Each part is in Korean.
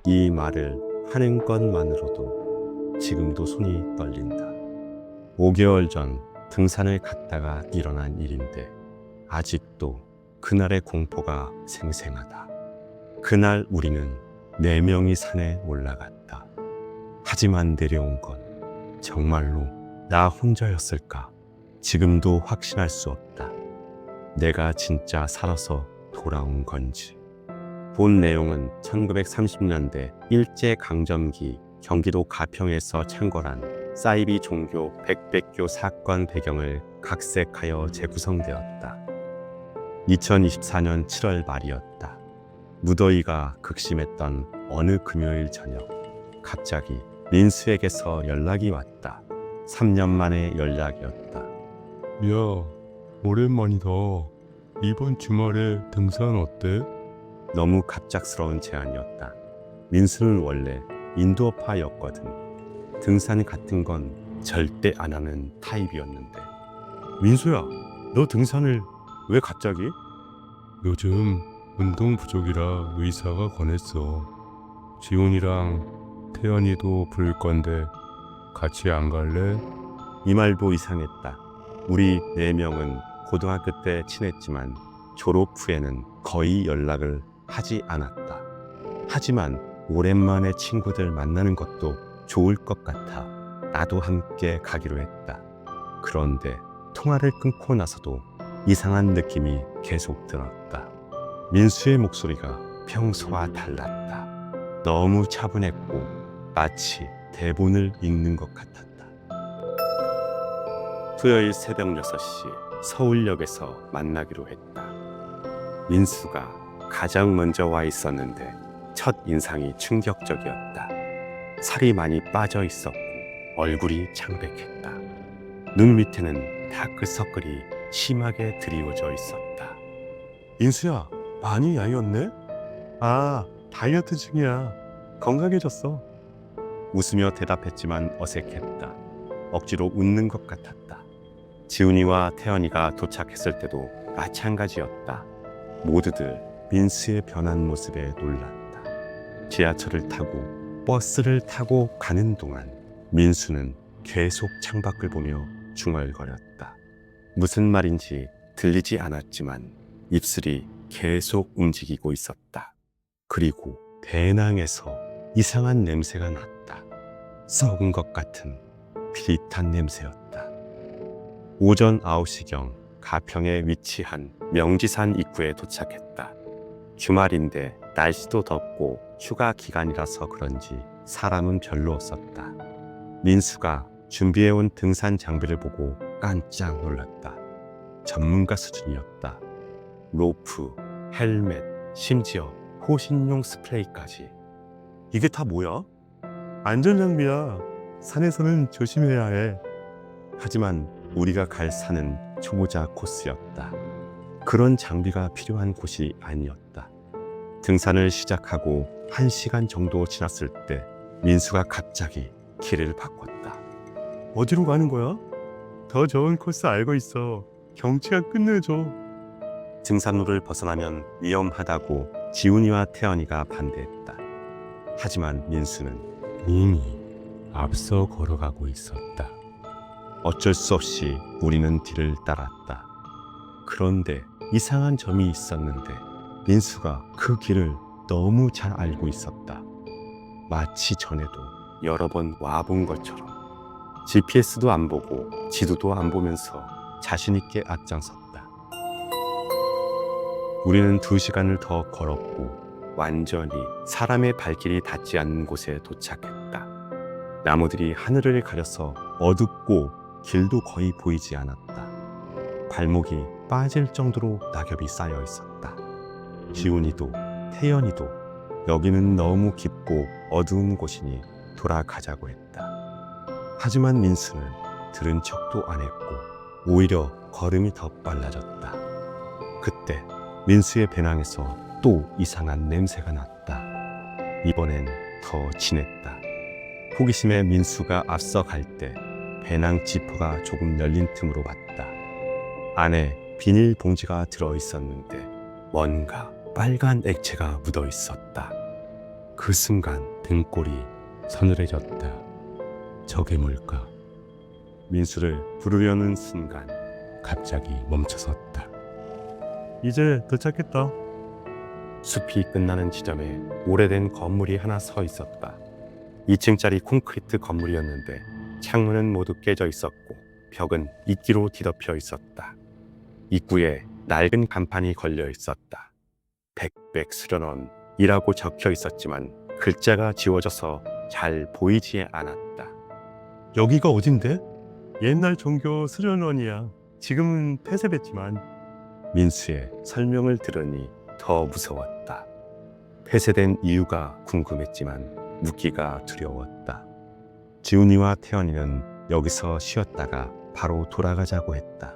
이 말을 하는 것만으로도 지금도 손이 떨린다. 5개월 전 등산을 갔다가 일어난 일인데 아직도 그날의 공포가 생생하다. 그날 우리는 4명이 산에 올라갔다. 하지만 내려온 건 정말로 나 혼자였을까? 지금도 확신할 수 없다. 내가 진짜 살아서 돌아온 건지. 본 내용은 1930년대 일제강점기 경기도 가평에서 창궐한 사이비 종교 백백교 사건 배경을 각색하여 재구성되었다. 2024년 7월 말이었다. 무더위가 극심했던 어느 금요일 저녁, 갑자기 민수에게서 연락이 왔다. 3년 만의 연락이었다. 야, 오랜만이다. 이번 주말에 등산 어때? 너무 갑작스러운 제안이었다. 민수는 원래 인도어파였거든. 등산 같은 건 절대 안 하는 타입이었는데. 민수야, 너 등산을 왜 갑자기? 요즘 운동 부족이라 의사가 권했어. 지훈이랑 태연이도 부를 건데 같이 안 갈래? 이 말도 이상했다. 우리 4명은 고등학교 때 친했지만 졸업 후에는 거의 연락을 하지 않았다. 하지만 오랜만에 친구들 만나는 것도 좋을 것 같아 나도 함께 가기로 했다. 그런데 통화를 끊고 나서도 이상한 느낌이 계속 들었다. 민수의 목소리가 평소와 달랐다. 너무 차분했고 마치 대본을 읽는 것 같았다. 토요일 새벽 6시 서울역에서 만나기로 했다. 민수가 가장 먼저 와 있었는데 첫 인상이 충격적이었다. 살이 많이 빠져 있었고 얼굴이 창백했다. 눈 밑에는 다크서클이 심하게 드리워져 있었다. 민수야, 많이 야위었네? 아, 다이어트 중이야. 건강해졌어. 웃으며 대답했지만 어색했다. 억지로 웃는 것 같았다. 지훈이와 태연이가 도착했을 때도 마찬가지였다. 모두들 민수의 변한 모습에 놀랐다. 지하철을 타고 버스를 타고 가는 동안 민수는 계속 창밖을 보며 중얼거렸다. 무슨 말인지 들리지 않았지만 입술이 계속 움직이고 있었다. 그리고 배낭에서 이상한 냄새가 났다. 썩은 것 같은 비릿한 냄새였다. 오전 9시경 가평에 위치한 명지산 입구에 도착했다. 주말인데 날씨도 덥고 휴가 기간이라서 그런지 사람은 별로 없었다. 민수가 준비해온 등산 장비를 보고 깜짝 놀랐다. 전문가 수준이었다. 로프, 헬멧, 심지어 호신용 스프레이까지. 이게 다 뭐야? 안전장비야. 산에서는 조심해야 해. 하지만 우리가 갈 산은 초보자 코스였다. 그런 장비가 필요한 곳이 아니었다. 등산을 시작하고 1시간 정도 지났을 때 민수가 갑자기 길을 바꿨다. 어디로 가는 거야? 더 좋은 코스 알고 있어. 경치가 끝내줘. 등산로를 벗어나면 위험하다고 지훈이와 태연이가 반대했다. 하지만 민수는 이미 앞서 걸어가고 있었다. 어쩔 수 없이 우리는 뒤를 따랐다. 그런데 이상한 점이 있었는데 민수가 그 길을 너무 잘 알고 있었다. 마치 전에도 여러 번 와본 것처럼. GPS도 안 보고 지도도 안 보면서 자신 있게 앞장섰다. 우리는 2시간을 더 걸었고 완전히 사람의 발길이 닿지 않는 곳에 도착했다. 나무들이 하늘을 가려서 어둡고 길도 거의 보이지 않았다. 발목이 빠질 정도로 낙엽이 쌓여 있었다. 지훈이도 태연이도 여기는 너무 깊고 어두운 곳이니 돌아가자고 했다. 하지만 민수는 들은 척도 안 했고 오히려 걸음이 더 빨라졌다. 그때 민수의 배낭에서 또 이상한 냄새가 났다. 이번엔 더 진했다. 호기심에 민수가 앞서 갈 때 배낭 지퍼가 조금 열린 틈으로 봤다. 안에 비닐 봉지가 들어 있었는데 뭔가 빨간 액체가 묻어 있었다. 그 순간 등골이 서늘해졌다. 저게 뭘까? 민수를 부르려는 순간 갑자기 멈춰섰다. 이제 도착했다. 숲이 끝나는 지점에 오래된 건물이 하나 서 있었다. 2층짜리 콘크리트 건물이었는데 창문은 모두 깨져 있었고 벽은 이끼로 뒤덮여 있었다. 입구에 낡은 간판이 걸려 있었다. 백백 수련원이라고 적혀 있었지만 글자가 지워져서 잘 보이지 않았다. 여기가 어딘데? 옛날 종교 수련원이야. 지금은 폐쇄됐지만. 민수의 설명을 들으니 더 무서웠다. 폐쇄된 이유가 궁금했지만 묻기가 두려웠다. 지훈이와 태연이는 여기서 쉬었다가 바로 돌아가자고 했다.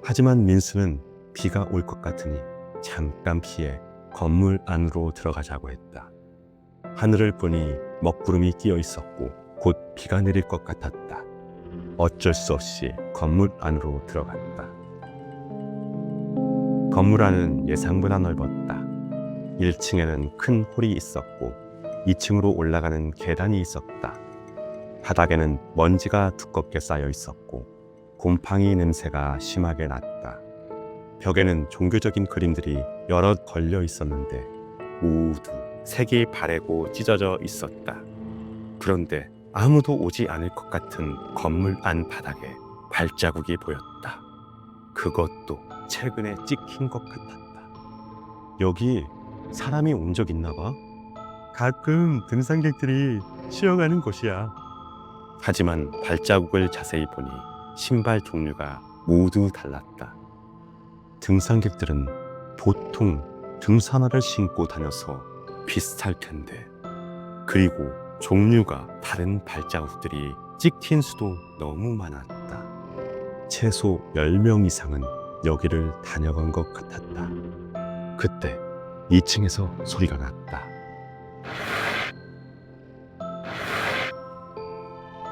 하지만 민수는 비가 올 것 같으니 잠깐 피해 건물 안으로 들어가자고 했다. 하늘을 보니 먹구름이 끼어 있었고 곧 비가 내릴 것 같았다. 어쩔 수 없이 건물 안으로 들어갔다. 건물 안은 예상보다 넓었다. 1층에는 큰 홀이 있었고 2층으로 올라가는 계단이 있었다. 바닥에는 먼지가 두껍게 쌓여 있었고 곰팡이 냄새가 심하게 났다. 벽에는 종교적인 그림들이 여럿 걸려 있었는데 모두 색이 바래고 찢어져 있었다. 그런데 아무도 오지 않을 것 같은 건물 안 바닥에 발자국이 보였다. 그것도 최근에 찍힌 것 같았다. 여기 사람이 온 적 있나 봐. 가끔 등산객들이 쉬어가는 곳이야. 하지만 발자국을 자세히 보니 신발 종류가 모두 달랐다. 등산객들은 보통 등산화를 신고 다녀서 비슷할 텐데, 그리고 종류가 다른 발자국들이 찍힌 수도 너무 많았다. 최소 10명 이상은 여기를 다녀간 것 같았다. 그때 2층에서 소리가 났다.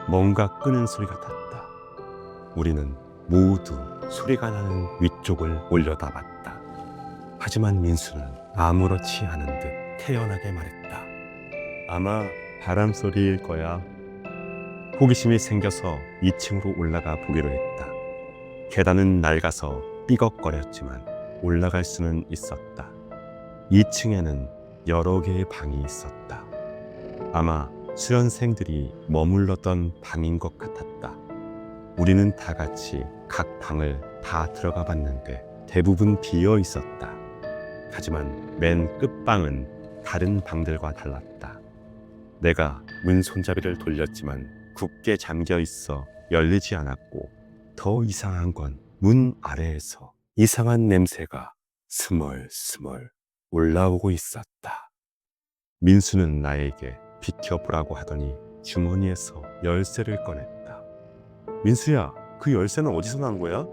뭔가 끄는 소리 같았다. 우리는 모두 소리가 나는 위쪽을 올려다봤다. 하지만 민수는 아무렇지 않은 듯 태연하게 말했다. 아마 바람 소리일 거야. 호기심이 생겨서 2층으로 올라가 보기로 했다. 계단은 낡아서 삐걱거렸지만 올라갈 수는 있었다. 2층에는 여러 개의 방이 있었다. 아마 수련생들이 머물렀던 방인 것 같았다. 우리는 다 같이 각 방을 다 들어가 봤는데 대부분 비어 있었다. 하지만 맨 끝방은 다른 방들과 달랐다. 내가 문 손잡이를 돌렸지만 굳게 잠겨 있어 열리지 않았고, 더 이상한 건 문 아래에서 이상한 냄새가 스멀스멀 올라오고 있었다. 민수는 나에게 비켜보라고 하더니 주머니에서 열쇠를 꺼냈다. 민수야, 그 열쇠는 어디서 난 거야?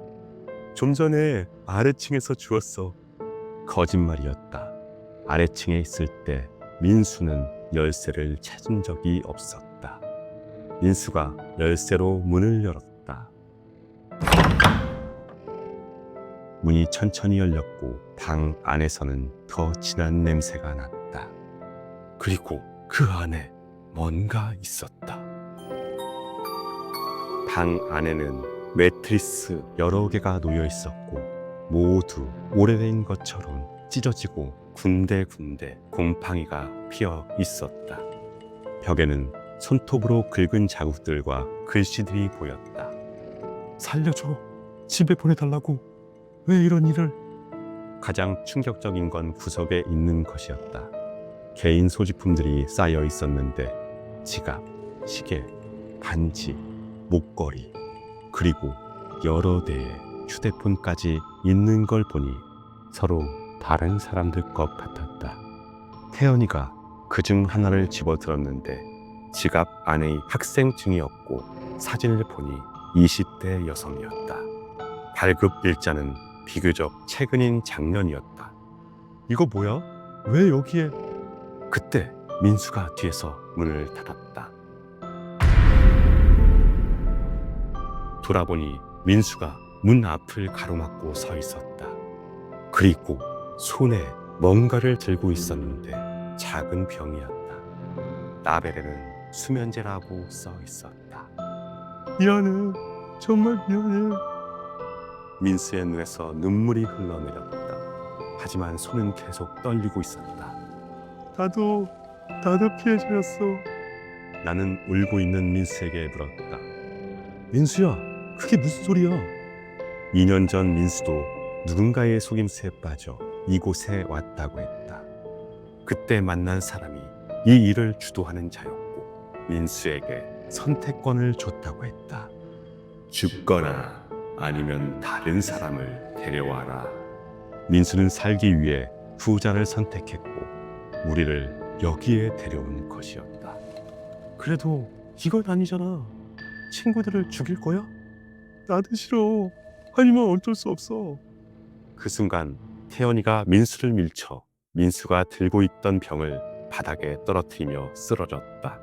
좀 전에 아래층에서 주웠어. 거짓말이었다. 아래층에 있을 때 민수는 열쇠를 찾은 적이 없었다. 민수가 열쇠로 문을 열었다. 문이 천천히 열렸고 방 안에서는 더 진한 냄새가 났다. 그리고 그 안에 뭔가 있었다. 방 안에는 매트리스 여러 개가 놓여 있었고 모두 오래된 것처럼 찢어지고 군데군데 곰팡이가 피어 있었다. 벽에는 손톱으로 긁은 자국들과 글씨들이 보였다. 살려줘. 집에 보내달라고. 왜 이런 일을? 가장 충격적인 건 구석에 있는 것이었다. 개인 소지품들이 쌓여 있었는데 지갑, 시계, 반지, 목걸이, 그리고 여러 대의 휴대폰까지 있는 걸 보니 서로 다른 사람들 것 같았다. 태연이가 그중 하나를 집어들었는데 지갑 안의 학생증이었고 사진을 보니 20대 여성이었다. 발급 일자는 비교적 최근인 작년이었다. 이거 뭐야? 왜 여기에? 그때 민수가 뒤에서 문을 닫았다. 돌아보니 민수가 문 앞을 가로막고 서 있었다. 그리고 손에 뭔가를 들고 있었는데 작은 병이었다. 라벨에는 수면제라고 써 있었다. 미안해. 정말 미안해. 민수의 눈에서 눈물이 흘러내렸다. 하지만 손은 계속 떨리고 있었다. 나도 피해자였어. 나는 울고 있는 민수에게 물었다. 민수야, 그게 무슨 소리야? 2년 전 민수도 누군가의 속임수에 빠져 이곳에 왔다고 했다. 그때 만난 사람이 이 일을 주도하는 자였고 민수에게 선택권을 줬다고 했다. 죽거나 아니면 다른 사람을 데려와라. 민수는 살기 위해 후자를 선택했고 우리를 여기에 데려온 것이었다. 그래도 이건 아니잖아. 친구들을 죽일 거야? 나도 싫어. 하지만 어쩔 수 없어. 그 순간 태연이가 민수를 밀쳐 민수가 들고 있던 병을 바닥에 떨어뜨리며 쓰러졌다.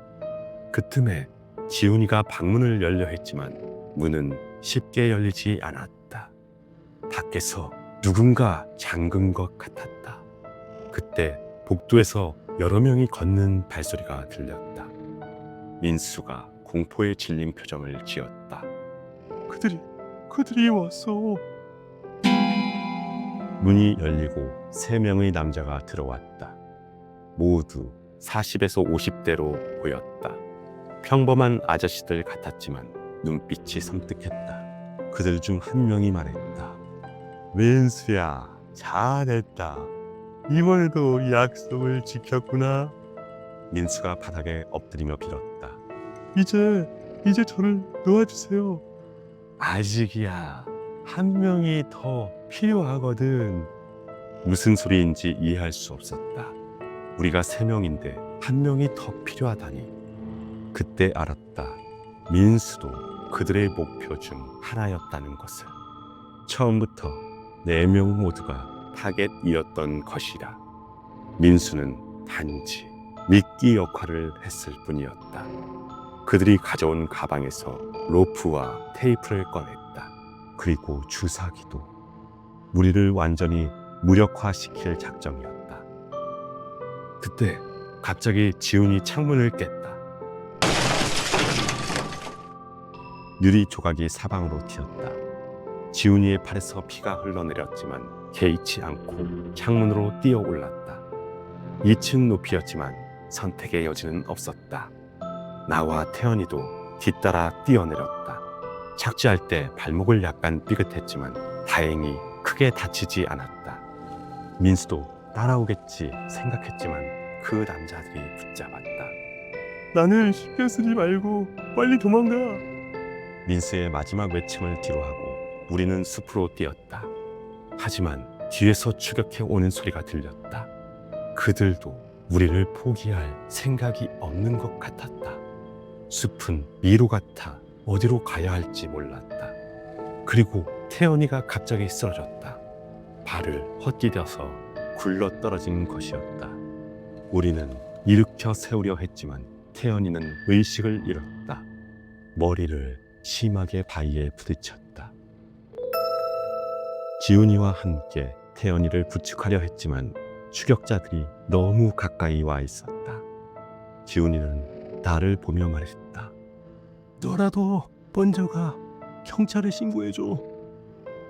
그 틈에 지훈이가 방문을 열려 했지만 문은 쉽게 열리지 않았다. 밖에서 누군가 잠근 것 같았다. 그때 복도에서 여러 명이 걷는 발소리가 들렸다. 민수가 공포에 질린 표정을 지었다. 그들이 왔어. 문이 열리고 3명의 남자가 들어왔다. 모두 40에서 50대로 보였다. 평범한 아저씨들 같았지만 눈빛이 섬뜩했다. 그들 중 한 명이 말했다. 민수야, 잘했다. 이번에도 약속을 지켰구나. 민수가 바닥에 엎드리며 빌었다. 이제 저를 놓아주세요. 아직이야. 한 명이 더 필요하거든. 무슨 소리인지 이해할 수 없었다. 우리가 3명인데 한 명이 더 필요하다니. 그때 알았다. 민수도 그들의 목표 중 하나였다는 것을. 처음부터 4명 모두가 타겟이었던 것이라. 민수는 단지 미끼 역할을 했을 뿐이었다. 그들이 가져온 가방에서 로프와 테이프를 꺼냈다. 그리고 주사기도. 우리를 완전히 무력화시킬 작정이었다. 그때 갑자기 지훈이 창문을 깼다. 유리 조각이 사방으로 튀었다. 지훈이의 팔에서 피가 흘러내렸지만 개의치 않고 창문으로 뛰어올랐다. 2층 높이였지만 선택의 여지는 없었다. 나와 태연이도 뒤따라 뛰어내렸다. 착지할 때 발목을 약간 삐끗했지만 다행히 크게 다치지 않았다. 민수도 따라오겠지 생각했지만 그 남자들이 붙잡았다. 나는 신경 쓰지 말고 빨리 도망가. 민수의 마지막 외침을 뒤로하고 우리는 숲으로 뛰었다. 하지만 뒤에서 추격해 오는 소리가 들렸다. 그들도 우리를 포기할 생각이 없는 것 같았다. 숲은 미로 같아 어디로 가야 할지 몰랐다. 그리고 태연이가 갑자기 쓰러졌다. 발을 헛디뎌서 굴러 떨어진 것이었다. 우리는 일으켜 세우려 했지만 태연이는 의식을 잃었다. 머리를 심하게 바위에 부딪혔다. 지훈이와 함께 태연이를 부축하려 했지만 추격자들이 너무 가까이 와 있었다. 지훈이는 나를 보며 말했다. 너라도 먼저 가. 경찰에 신고해줘.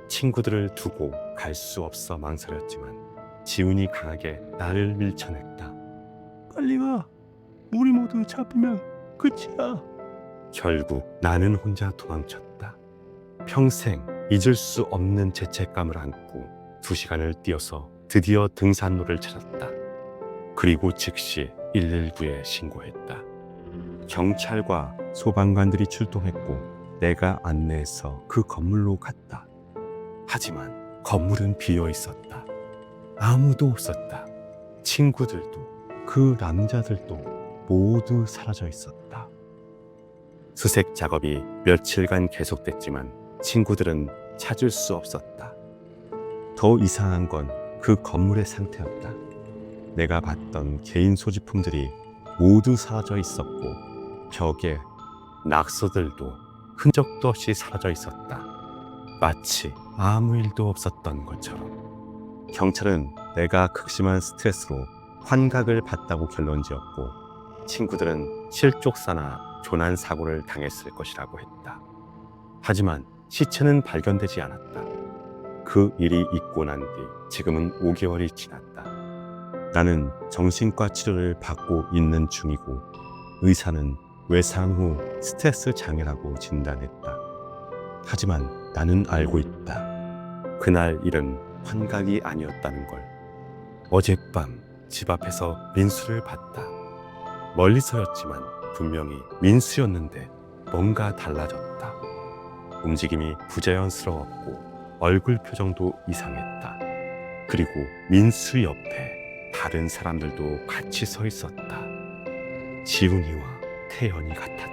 친구들을 두고 갈 수 없어 망설였지만 지훈이 강하게 나를 밀쳐냈다. 빨리 가. 우리 모두 잡히면 끝이야. 결국 나는 혼자 도망쳤다. 평생 잊을 수 없는 죄책감을 안고 2시간을 뛰어서 드디어 등산로를 찾았다. 그리고 즉시 119에 신고했다. 경찰과 소방관들이 출동했고 내가 안내해서 그 건물로 갔다. 하지만 건물은 비어 있었다. 아무도 없었다. 친구들도 그 남자들도 모두 사라져 있었다. 수색 작업이 며칠간 계속됐지만 친구들은 찾을 수 없었다. 더 이상한 건 그 건물의 상태였다. 내가 봤던 개인 소지품들이 모두 사라져 있었고 벽에 낙서들도 흔적도 없이 사라져 있었다. 마치 아무 일도 없었던 것처럼. 경찰은 내가 극심한 스트레스로 환각을 받다고 결론지었고 친구들은 실족사나 조난 사고를 당했을 것이라고 했다. 하지만 시체는 발견되지 않았다. 그 일이 있고 난 뒤 지금은 5개월이 지났다. 나는 정신과 치료를 받고 있는 중이고 의사는 외상 후 스트레스 장애라고 진단했다. 하지만 나는 알고 있다. 그날 일은 환각이 아니었다는 걸. 어젯밤 집 앞에서 민수를 봤다. 멀리서였지만 분명히 민수였는데 뭔가 달라졌다. 움직임이 부자연스러웠고 얼굴 표정도 이상했다. 그리고 민수 옆에 다른 사람들도 같이 서 있었다. 지훈이와 태연이 같았다.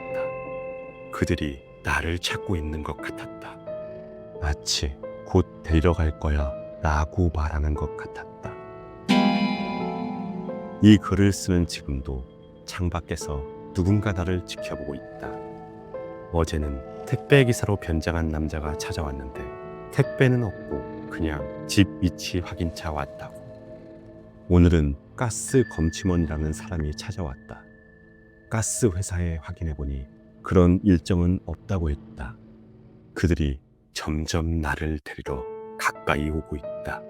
그들이 나를 찾고 있는 것 같았다. 마치 곧 데려갈 거야 라고 말하는 것 같았다. 이 글을 쓰는 지금도 창밖에서 누군가 나를 지켜보고 있다. 어제는 택배 기사로 변장한 남자가 찾아왔는데 택배는 없고 그냥 집 위치 확인차 왔다고. 오늘은 가스 검침원이라는 사람이 찾아왔다. 가스 회사에 확인해보니 그런 일정은 없다고 했다. 그들이 점점 나를 데리러 가까이 오고 있다.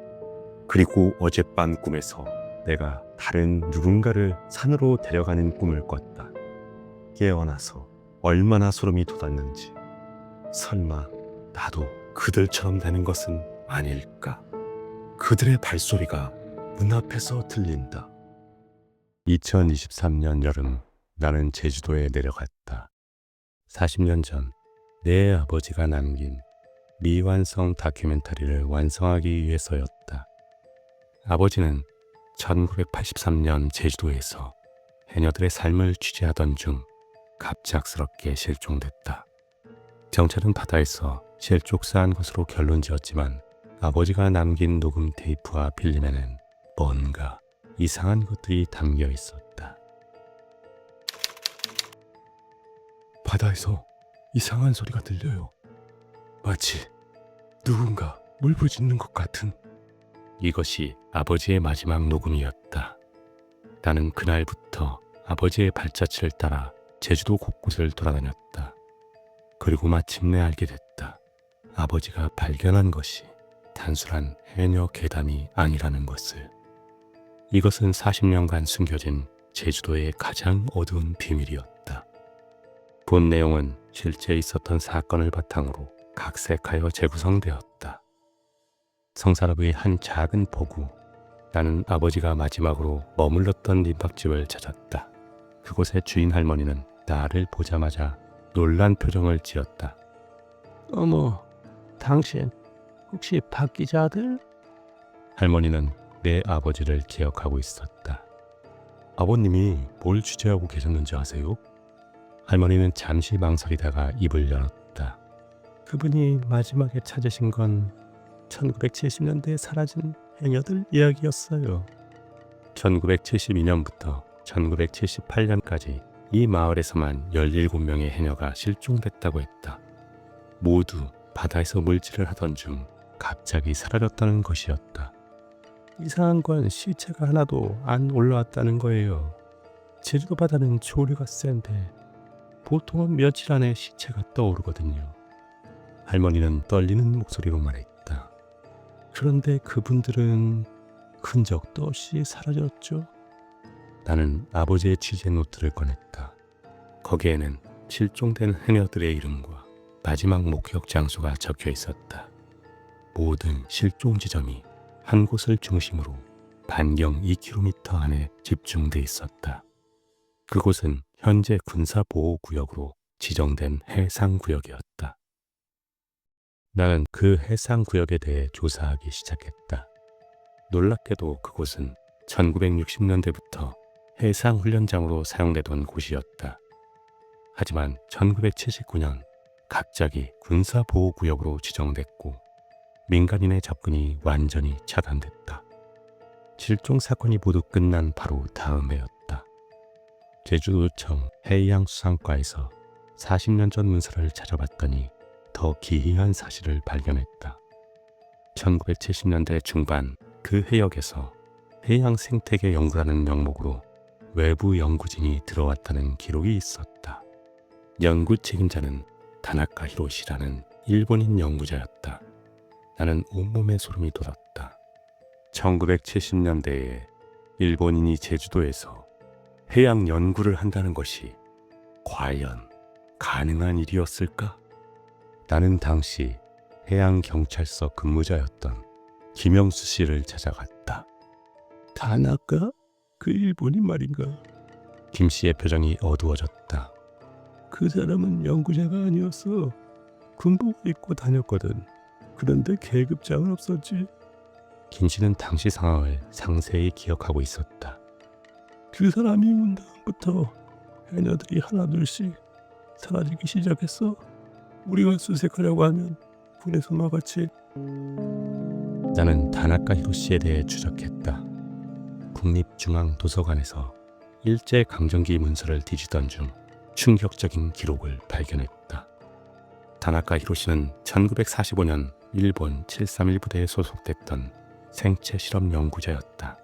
그리고 어젯밤 꿈에서 내가 다른 누군가를 산으로 데려가는 꿈을 꿨다. 깨어나서 얼마나 소름이 돋았는지. 설마 나도 그들처럼 되는 것은 아닐까? 그들의 발소리가 문 앞에서 들린다. 2023년 여름 나는 제주도에 내려갔다. 40년 전 내 아버지가 남긴 미완성 다큐멘터리를 완성하기 위해서였다. 아버지는 1983년 제주도에서 해녀들의 삶을 취재하던 중 갑작스럽게 실종됐다. 경찰은 바다에서 실족사한 것으로 결론 지었지만 아버지가 남긴 녹음 테이프와 필름에는 뭔가 이상한 것들이 담겨 있었다. 바다에서 이상한 소리가 들려요. 마치 누군가 울부짖는 것 같은. 이것이 아버지의 마지막 녹음이었다. 나는 그날부터 아버지의 발자취를 따라 제주도 곳곳을 돌아다녔다. 그리고 마침내 알게 됐다. 아버지가 발견한 것이 단순한 해녀 괴담이 아니라는 것을. 이것은 40년간 숨겨진 제주도의 가장 어두운 비밀이었다. 본 내용은 실제 있었던 사건을 바탕으로 각색하여 재구성되었다. 성산읍의 한 작은 포구. 나는 아버지가 마지막으로 머물렀던 민박집을 찾았다. 그곳의 주인 할머니는 나를 보자마자 놀란 표정을 지었다. 어머, 당신 혹시 박 기자 아들? 할머니는 내 아버지를 기억하고 있었다. 아버님이 뭘 취재하고 계셨는지 아세요? 할머니는 잠시 망설이다가 입을 열었다. 그분이 마지막에 찾으신 건 1970년대에 사라진 해녀들 이야기였어요. 1972년부터 1978년까지 이 마을에서만 17명의 해녀가 실종됐다고 했다. 모두 바다에서 물질을 하던 중 갑자기 사라졌다는 것이었다. 이상한 건 시체가 하나도 안 올라왔다는 거예요. 제주도 바다는 조류가 센데 보통은 며칠 안에 시체가 떠오르거든요. 할머니는 떨리는 목소리로 말했다. 그런데 그분들은 흔적도 없이 사라졌죠. 나는 아버지의 취재 노트를 꺼냈다. 거기에는 실종된 해녀들의 이름과 마지막 목격 장소가 적혀 있었다. 모든 실종 지점이 한 곳을 중심으로 반경 2km 안에 집중돼 있었다. 그곳은 현재 군사보호구역으로 지정된 해상구역이었다. 나는 그 해상구역에 대해 조사하기 시작했다. 놀랍게도 그곳은 1960년대부터 해상훈련장으로 사용되던 곳이었다. 하지만 1979년 갑자기 군사보호구역으로 지정됐고 민간인의 접근이 완전히 차단됐다. 실종 사건이 모두 끝난 바로 다음 해였다. 제주도청 해양수산과에서 40년 전 문서를 찾아봤더니 더 기이한 사실을 발견했다. 1970년대 중반 그 해역에서 해양 생태계 연구라는 명목으로 외부 연구진이 들어왔다는 기록이 있었다. 연구 책임자는 다나카 히로시라는 일본인 연구자였다. 나는 온몸에 소름이 돋았다. 1970년대에 일본인이 제주도에서 해양 연구를 한다는 것이 과연 가능한 일이었을까? 나는 당시 해양경찰서 근무자였던 김영수 씨를 찾아갔다. 다나카? 그 일본인 말인가? 김 씨의 표정이 어두워졌다. 그 사람은 연구자가 아니었어. 군복 입고 다녔거든. 그런데 계급장은 없었지. 김 씨는 당시 상황을 상세히 기억하고 있었다. 그 사람이 온 다음부터 해녀들이 하나둘씩 사라지기 시작했어. 우리가 수색하려고 하면 군에서 막았지. 나는 다나카 히로시에 대해 추적했다. 국립중앙도서관에서 일제강점기 문서를 뒤지던 중 충격적인 기록을 발견했다. 다나카 히로시는 1945년 일본 731 부대에 소속됐던 생체 실험 연구자였다.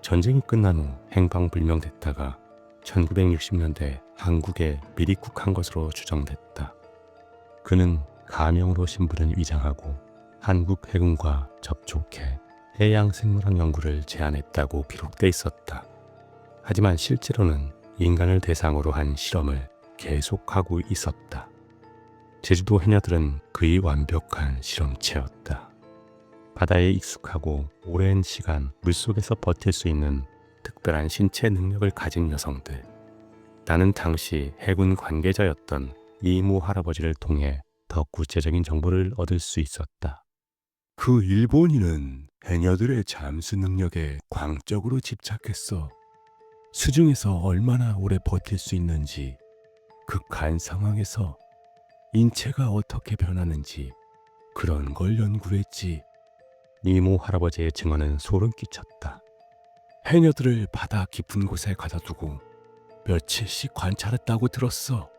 전쟁이 끝난 후 행방불명됐다가 1960년대 한국에 미리국한 것으로 추정됐다. 그는 가명으로 신분을 위장하고 한국 해군과 접촉해 해양생물학 연구를 제안했다고 기록돼 있었다. 하지만 실제로는 인간을 대상으로 한 실험을 계속하고 있었다. 제주도 해녀들은 그의 완벽한 실험체였다. 바다에 익숙하고 오랜 시간 물속에서 버틸 수 있는 특별한 신체 능력을 가진 여성들. 나는 당시 해군 관계자였던 이모 할아버지를 통해 더 구체적인 정보를 얻을 수 있었다. 그 일본인은 해녀들의 잠수 능력에 광적으로 집착했어. 수중에서 얼마나 오래 버틸 수 있는지, 극한 상황에서 인체가 어떻게 변하는지 그런 걸 연구했지. 이모 할아버지의 증언은 소름 끼쳤다. 해녀들을 바다 깊은 곳에 가다 두고 며칠씩 관찰했다고 들었어.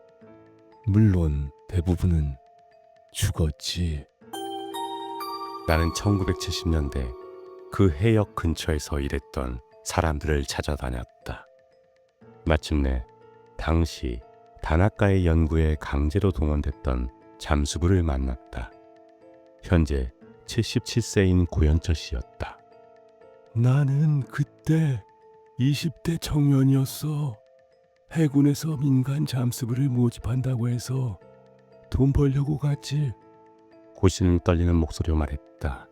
물론 대부분은 죽었지. 나는 1970년대 그 해역 근처에서 일했던 사람들을 찾아다녔다. 마침내 당시 다나카의 연구에 강제로 동원됐던 잠수부를 만났다. 현재 77세인 고현철 씨였다. 나는 그때 20대 청년이었어. 해군에서 민간 잠수부를 모집한다고 해서 돈 벌려고 갔지. 고 씨는 떨리는 목소리로 말했다.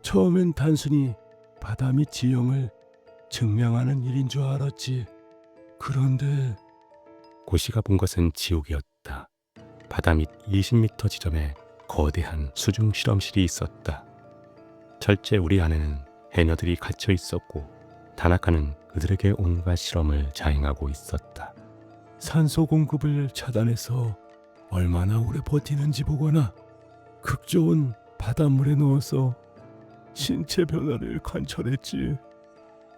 처음엔 단순히 바다 밑 지형을 증명하는 일인 줄 알았지. 그런데 고 씨가 본 것은 지옥이었다. 바다 밑 20m 지점에 거대한 수중 실험실이 있었다. 철제 우리 안에는 해녀들이 갇혀 있었고 다나카는 그들에게 온갖 실험을 자행하고 있었다. 산소 공급을 차단해서 얼마나 오래 버티는지 보거나 극 좋은 바닷물에 넣어서 신체 변화를 관찰했지.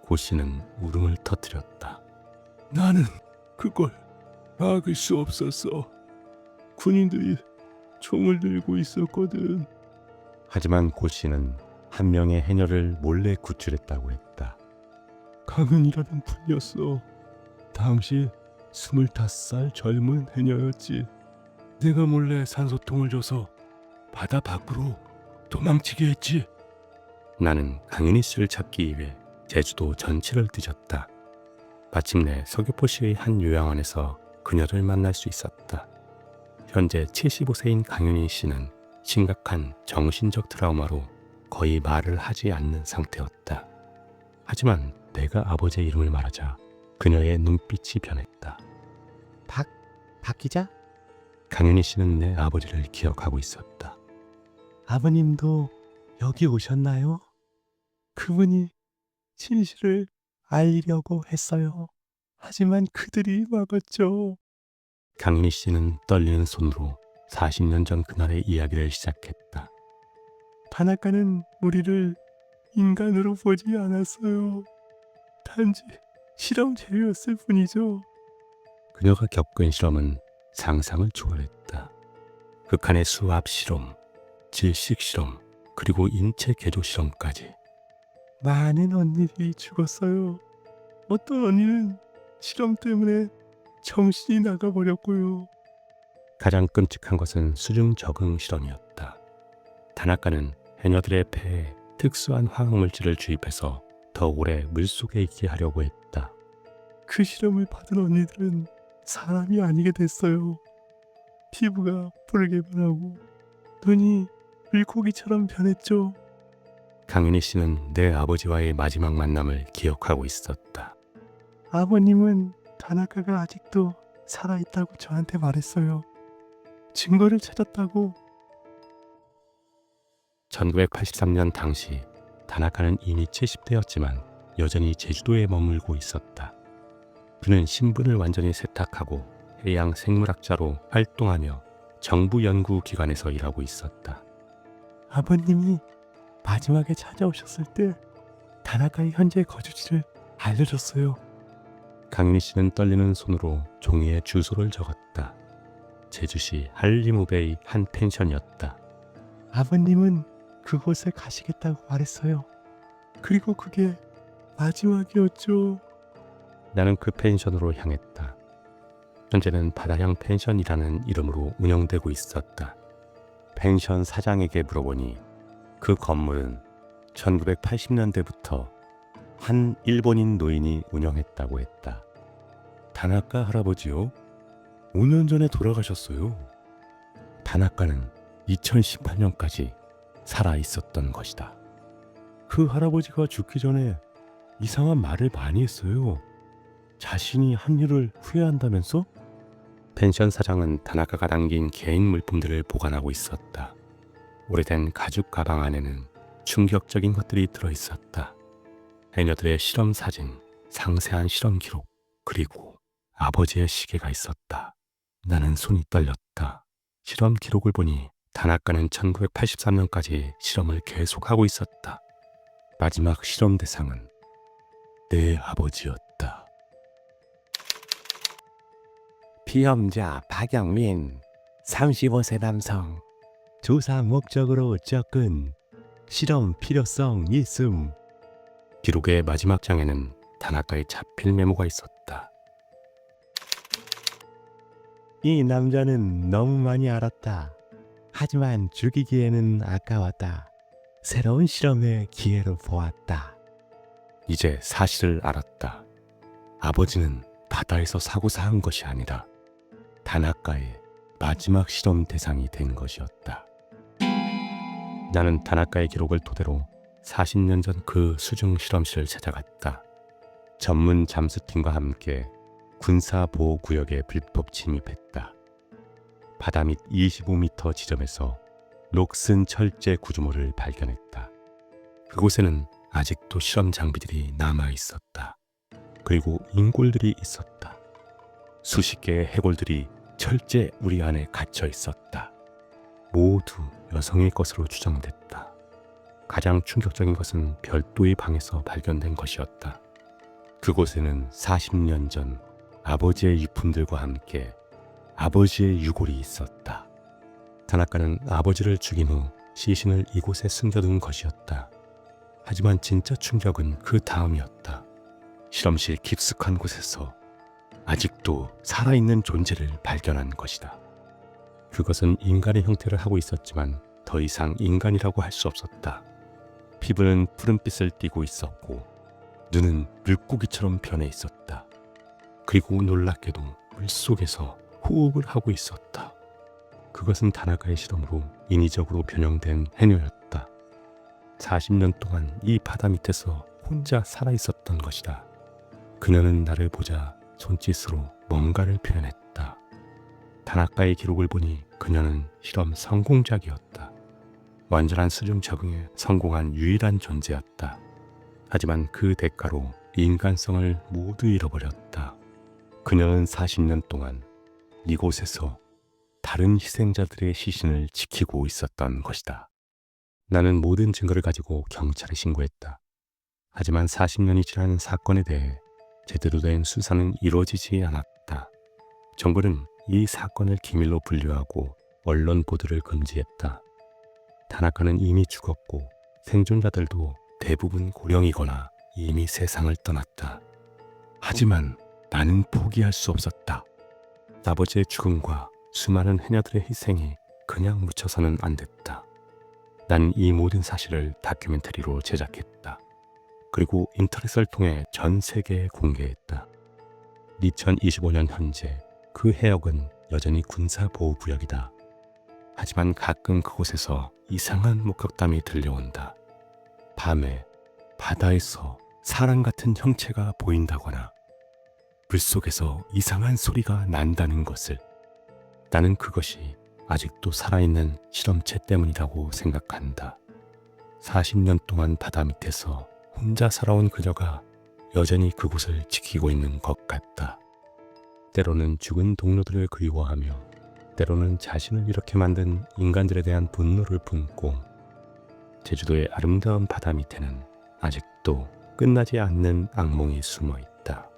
고 씨는 울음을 터뜨렸다. 나는 그걸 막을 수 없었어. 군인들이 총을 들고 있었거든. 하지만 고 씨는 한 명의 해녀를 몰래 구출했다고 했다. 강은이라는 분이었어. 당시 25살 젊은 해녀였지. 내가 몰래 산소통을 줘서 바다 밖으로 도망치게 했지. 나는 강윤희 씨를 찾기 위해 제주도 전체를 뒤졌다. 마침내 서귀포시의 한 요양원에서 그녀를 만날 수 있었다. 현재 75세인 강윤희 씨는 심각한 정신적 트라우마로 거의 말을 하지 않는 상태였다. 하지만 내가 아버지의 이름을 말하자 그녀의 눈빛이 변했다. 박 기자? 강윤희 씨는 내 아버지를 기억하고 있었다. 아버님도 여기 오셨나요? 그분이 진실을 알리려고 했어요. 하지만 그들이 막았죠. 강윤희 씨는 떨리는 손으로 40년 전 그날의 이야기를 시작했다. 다나카는 우리를 인간으로 보지 않았어요. 단지 실험 재료였을 뿐이죠. 그녀가 겪은 실험은 상상을 초월했다. 극한의 수압 실험, 질식 실험, 그리고 인체 개조 실험까지. 많은 언니들이 죽었어요. 어떤 언니는 실험 때문에 정신이 나가버렸고요. 가장 끔찍한 것은 수중 적응 실험이었다. 다나카는 해녀들의 폐에 특수한 화학물질을 주입해서 더 오래 물속에 있게 하려고 했다. 그 실험을 받은 언니들은 사람이 아니게 됐어요. 피부가 붉게 변하고 눈이 물고기처럼 변했죠. 강윤희 씨는 내 아버지와의 마지막 만남을 기억하고 있었다. 아버님은 다나카가 아직도 살아있다고 저한테 말했어요. 증거를 찾았다고. 1983년 당시 다나카는 이미 70대였지만 여전히 제주도에 머물고 있었다. 그는 신분을 완전히 세탁하고 해양 생물학자로 활동하며 정부 연구기관에서 일하고 있었다. 아버님이 마지막에 찾아오셨을 때 다나카의 현재 거주지를 알려줬어요. 강윤희 씨는 떨리는 손으로 종이에 주소를 적었다. 제주시 한리무베이 한 펜션이었다. 아버님은 그곳에 가시겠다고 말했어요. 그리고 그게 마지막이었죠. 나는 그 펜션으로 향했다. 현재는 바다형 펜션이라는 이름으로 운영되고 있었다. 펜션 사장에게 물어보니 그 건물은 1980년대부터 한 일본인 노인이 운영했다고 했다. 다나카 할아버지요? 5년 전에 돌아가셨어요. 다나카는 2018년까지 살아 있었던 것이다. 그 할아버지가 죽기 전에 이상한 말을 많이 했어요. 자신이 한 일을 후회한다면서? 펜션 사장은 다나카가 남긴 개인 물품들을 보관하고 있었다. 오래된 가죽 가방 안에는 충격적인 것들이 들어있었다. 해녀들의 실험 사진, 상세한 실험 기록, 그리고 아버지의 시계가 있었다. 나는 손이 떨렸다. 실험 기록을 보니 다나카는 1983년까지 실험을 계속하고 있었다. 마지막 실험 대상은 내 아버지였다. 피험자 박영민 35세 남성 조사 목적으로 접근 실험 필요성 있음. 기록의 마지막 장에는 다나카의 자필 메모가 있었다. 이 남자는 너무 많이 알았다. 하지만 죽이기에는 아까웠다. 새로운 실험의 기회로 보았다. 이제 사실을 알았다. 아버지는 바다에서 사고 사한 것이 아니라 다나카의 마지막 실험 대상이 된 것이었다. 나는 다나카의 기록을 토대로 40년 전 그 수중 실험실을 찾아갔다. 전문 잠수팀과 함께 군사보호구역에 불법 침입했다. 바다 밑 25m 지점에서 녹슨 철제 구조물을 발견했다. 그곳에는 아직도 실험 장비들이 남아 있었다. 그리고 인골들이 있었다. 수십 개의 해골들이 철제 우리 안에 갇혀 있었다. 모두 여성의 것으로 추정됐다. 가장 충격적인 것은 별도의 방에서 발견된 것이었다. 그곳에는 40년 전 아버지의 유품들과 함께 아버지의 유골이 있었다. 다나카는 아버지를 죽인 후 시신을 이곳에 숨겨둔 것이었다. 하지만 진짜 충격은 그 다음이었다. 실험실 깊숙한 곳에서 아직도 살아있는 존재를 발견한 것이다. 그것은 인간의 형태를 하고 있었지만 더 이상 인간이라고 할 수 없었다. 피부는 푸른빛을 띠고 있었고 눈은 물고기처럼 변해 있었다. 그리고 놀랍게도 물속에서 호흡을 하고 있었다. 그것은 다나카의 실험으로 인위적으로 변형된 해녀였다. 40년 동안 이 바다 밑에서 혼자 살아있었던 것이다. 그녀는 나를 보자 손짓으로 뭔가를 표현했다. 다나카의 기록을 보니 그녀는 실험 성공작이었다. 완전한 수중 적응에 성공한 유일한 존재였다. 하지만 그 대가로 인간성을 모두 잃어버렸다. 그녀는 40년 동안 이곳에서 다른 희생자들의 시신을 지키고 있었던 것이다. 나는 모든 증거를 가지고 경찰에 신고했다. 하지만 40년이 지난 사건에 대해 제대로 된 수사는 이루어지지 않았다. 정부는 이 사건을 기밀로 분류하고 언론 보도를 금지했다. 다나카는 이미 죽었고 생존자들도 대부분 고령이거나 이미 세상을 떠났다. 하지만 나는 포기할 수 없었다. 아버지의 죽음과 수많은 해녀들의 희생이 그냥 묻혀서는 안 됐다. 난 이 모든 사실을 다큐멘터리로 제작했다. 그리고 인터넷을 통해 전 세계에 공개했다. 2025년 현재 그 해역은 여전히 군사보호구역이다. 하지만 가끔 그곳에서 이상한 목격담이 들려온다. 밤에 바다에서 사람 같은 형체가 보인다거나 물속에서 이상한 소리가 난다는 것을. 나는 그것이 아직도 살아있는 실험체 때문이라고 생각한다. 40년 동안 바다 밑에서 혼자 살아온 그녀가 여전히 그곳을 지키고 있는 것 같다. 때로는 죽은 동료들을 그리워하며 때로는 자신을 이렇게 만든 인간들에 대한 분노를 품고 제주도의 아름다운 바다 밑에는 아직도 끝나지 않는 악몽이 숨어 있다.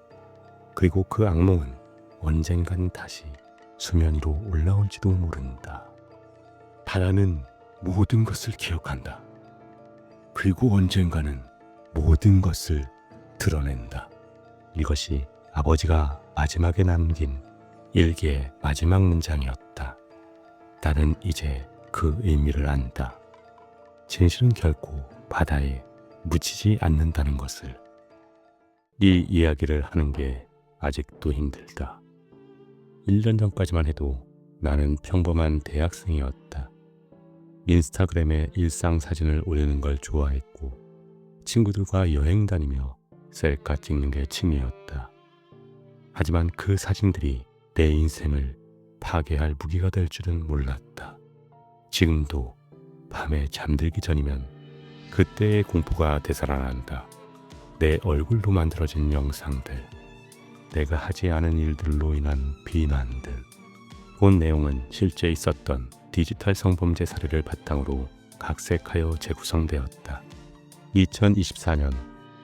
그리고 그 악몽은 언젠간 다시 수면 위로 올라올지도 모른다. 바다는 모든 것을 기억한다. 그리고 언젠가는 모든 것을 드러낸다. 이것이 아버지가 마지막에 남긴 일기의 마지막 문장이었다. 나는 이제 그 의미를 안다. 진실은 결코 바다에 묻히지 않는다는 것을. 이 이야기를 하는 게 아직도 힘들다. 1년 전까지만 해도 나는 평범한 대학생이었다. 인스타그램에 일상 사진을 올리는 걸 좋아했고 친구들과 여행 다니며 셀카 찍는 게 취미였다. 하지만 그 사진들이 내 인생을 파괴할 무기가 될 줄은 몰랐다. 지금도 밤에 잠들기 전이면 그때의 공포가 되살아난다. 내 얼굴로 만들어진 영상들, 내가 하지 않은 일들로 인한 비난들. 본 내용은 실제 있었던 디지털 성범죄 사례를 바탕으로 각색하여 재구성되었다. 2024년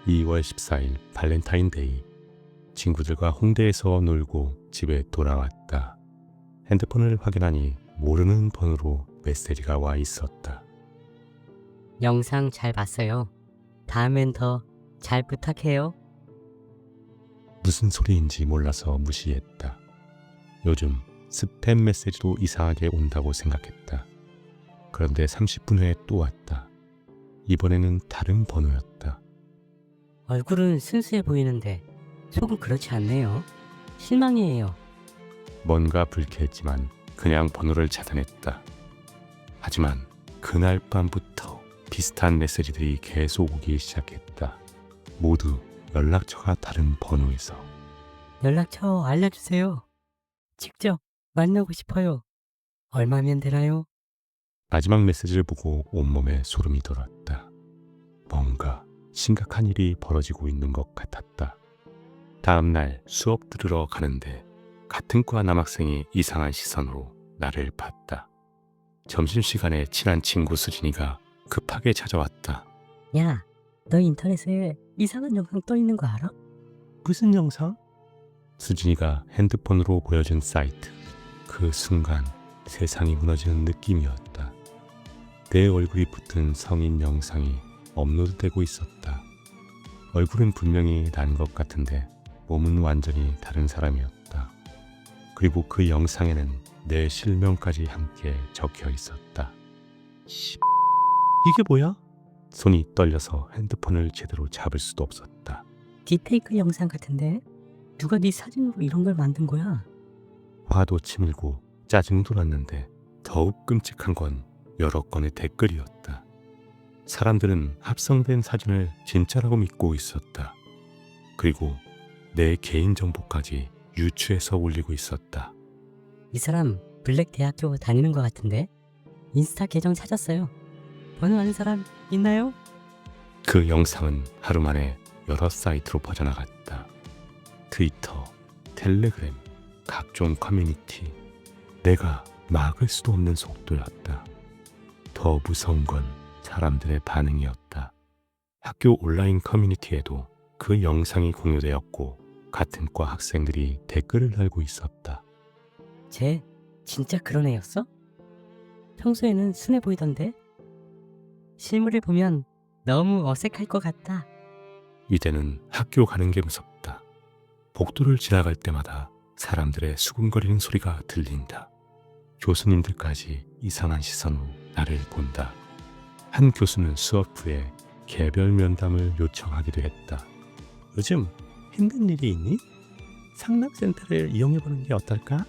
2월 14일 발렌타인데이. 친구들과 홍대에서 놀고 집에 돌아왔다. 핸드폰을 확인하니 모르는 번호로 메시지가 와 있었다. 영상 잘 봤어요. 다음엔 더 잘 부탁해요. 무슨 소리인지 몰라서 무시했다. 요즘 스팸 메시지도 이상하게 온다고 생각했다. 그런데 30분 후에 또 왔다. 이번에는 다른 번호였다. 얼굴은 순수해 보이는데 속은 그렇지 않네요. 실망이에요. 뭔가 불쾌했지만 그냥 번호를 차단했다. 하지만 그날 밤부터 비슷한 메시지들이 계속 오기 시작했다. 모두 연락처가 다른 번호에서. 연락처 알려주세요. 직접 만나고 싶어요. 얼마면 되나요? 마지막 메시지를 보고 온몸에 소름이 돋았다. 뭔가 심각한 일이 벌어지고 있는 것 같았다. 다음 날 수업 들으러 가는데 같은 과 남학생이 이상한 시선으로 나를 봤다. 점심시간에 친한 친구 수진이가 급하게 찾아왔다. 야, 너 인터넷에 이상한 영상 떠 있는 거 알아? 무슨 영상? 수진이가 핸드폰으로 보여준 사이트. 그 순간 세상이 무너지는 느낌이었다. 내 얼굴이 붙은 성인 영상이 업로드되고 있었다. 얼굴은 분명히 난 것 같은데 몸은 완전히 다른 사람이었다. 그리고 그 영상에는 내 실명까지 함께 적혀 있었다. 이게 뭐야? 손이 떨려서 핸드폰을 제대로 잡을 수도 없었다. 딥페이크 영상 같은데? 누가 네 사진으로 이런 걸 만든 거야? 화도 치밀고 짜증도 났는데 더욱 끔찍한 건 여러 건의 댓글이었다. 사람들은 합성된 사진을 진짜라고 믿고 있었다. 그리고 내 개인정보까지 유추해서 올리고 있었다. 이 사람 블랙 대학교 다니는 것 같은데? 인스타 계정 찾았어요. 번호 아는 사람 있나요? 그 영상은 하루 만에 여러 사이트로 퍼져나갔다. 트위터, 텔레그램, 각종 커뮤니티. 내가 막을 수도 없는 속도였다. 더 무서운 건 사람들의 반응이었다. 학교 온라인 커뮤니티에도 그 영상이 공유되었고 같은 과 학생들이 댓글을 달고 있었다. 쟤 진짜 그런 애였어? 평소에는 순해 보이던데? 실물을 보면 너무 어색할 것 같다. 이제는 학교 가는 게 무섭다. 복도를 지나갈 때마다 사람들의 수군거리는 소리가 들린다. 교수님들까지 이상한 시선으로 나를 본다. 한 교수는 수업 후에 개별 면담을 요청하기도 했다. 요즘 힘든 일이 있니? 상담센터를 이용해보는 게 어떨까?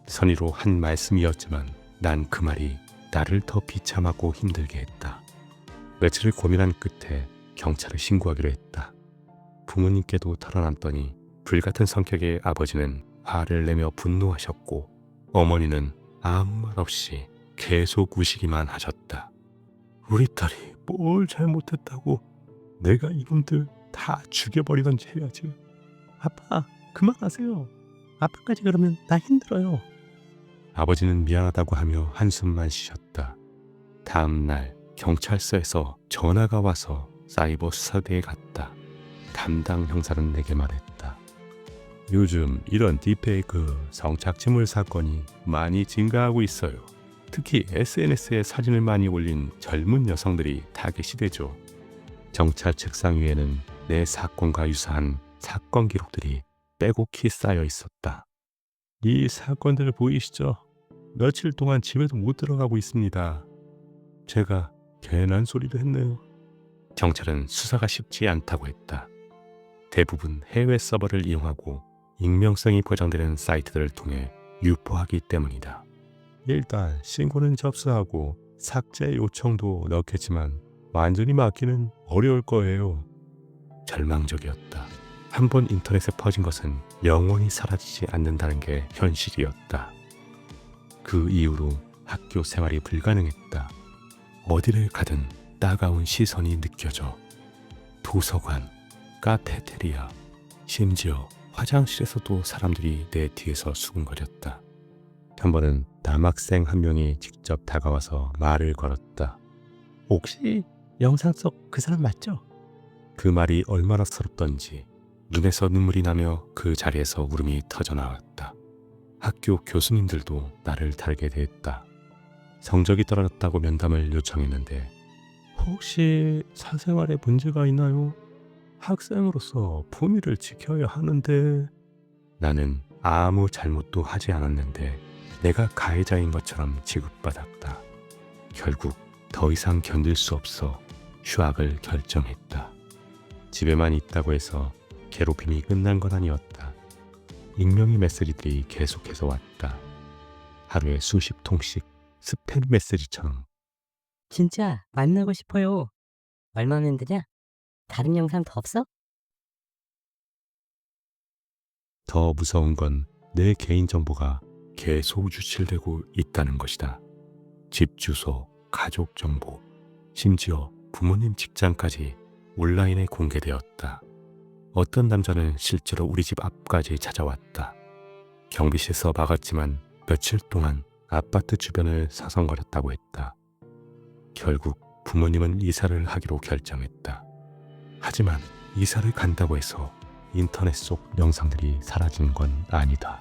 선의로 한 말씀이었지만 난 그 말이 나를 더 비참하고 힘들게 했다. 며칠을 고민한 끝에 경찰에 신고하기로 했다. 부모님께도 털어놨더니 불같은 성격의 아버지는 화를 내며 분노하셨고 어머니는 아무 말 없이 계속 우시기만 하셨다. 우리 딸이 뭘 잘못했다고 내가 이분들 다 죽여버리던지 해야지. 아빠 그만하세요. 아빠까지 그러면 나 힘들어요. 아버지는 미안하다고 하며 한숨만 쉬셨다. 다음 날 경찰서에서 전화가 와서 사이버 수사대에 갔다. 담당 형사는 내게 말했다. 요즘 이런 딥페이크 성착취물 사건이 많이 증가하고 있어요. 특히 SNS에 사진을 많이 올린 젊은 여성들이 타겟이 되죠. 경찰 책상 위에는 내 사건과 유사한 사건 기록들이 빼곡히 쌓여 있었다. 이 사건들 보이시죠? 며칠 동안 집에도 못 들어가고 있습니다. 제가 괜한 소리를 했네요. 경찰은 수사가 쉽지 않다고 했다. 대부분 해외 서버를 이용하고 익명성이 보장되는 사이트들을 통해 유포하기 때문이다. 일단 신고는 접수하고 삭제 요청도 넣겠지만 완전히 막기는 어려울 거예요. 절망적이었다. 한번 인터넷에 퍼진 것은 영원히 사라지지 않는다는 게 현실이었다. 그 이후로 학교 생활이 불가능했다. 어디를 가든 따가운 시선이 느껴져. 도서관, 카페테리아, 심지어 화장실에서도 사람들이 내 뒤에서 수군거렸다. 한 번은 남학생 한 명이 직접 다가와서 말을 걸었다. 혹시 영상 속 그 사람 맞죠? 그 말이 얼마나 서럽던지 눈에서 눈물이 나며 그 자리에서 울음이 터져나왔다. 학교 교수님들도 나를 다르게 대했다. 성적이 떨어졌다고 면담을 요청했는데 혹시 사생활에 문제가 있나요? 학생으로서 품위를 지켜야 하는데. 나는 아무 잘못도 하지 않았는데 내가 가해자인 것처럼 취급받았다. 결국 더 이상 견딜 수 없어 휴학을 결정했다. 집에만 있다고 해서 괴롭힘이 끝난 건 아니었다. 익명의 메시지들이 계속해서 왔다. 하루에 수십 통씩 스팸 메시지처럼. 진짜 만나고 싶어요. 얼마면 되냐? 다른 영상 더 없어? 더 무서운 건 내 개인정보가 계속 유출되고 있다는 것이다. 집 주소, 가족 정보, 심지어 부모님 직장까지 온라인에 공개되었다. 어떤 남자는 실제로 우리 집 앞까지 찾아왔다. 경비실에서 막았지만 며칠 동안 아파트 주변을 사성거렸다고 했다. 결국 부모님은 이사를 하기로 결정했다. 하지만 이사를 간다고 해서 인터넷 속 영상들이 사라진 건 아니다.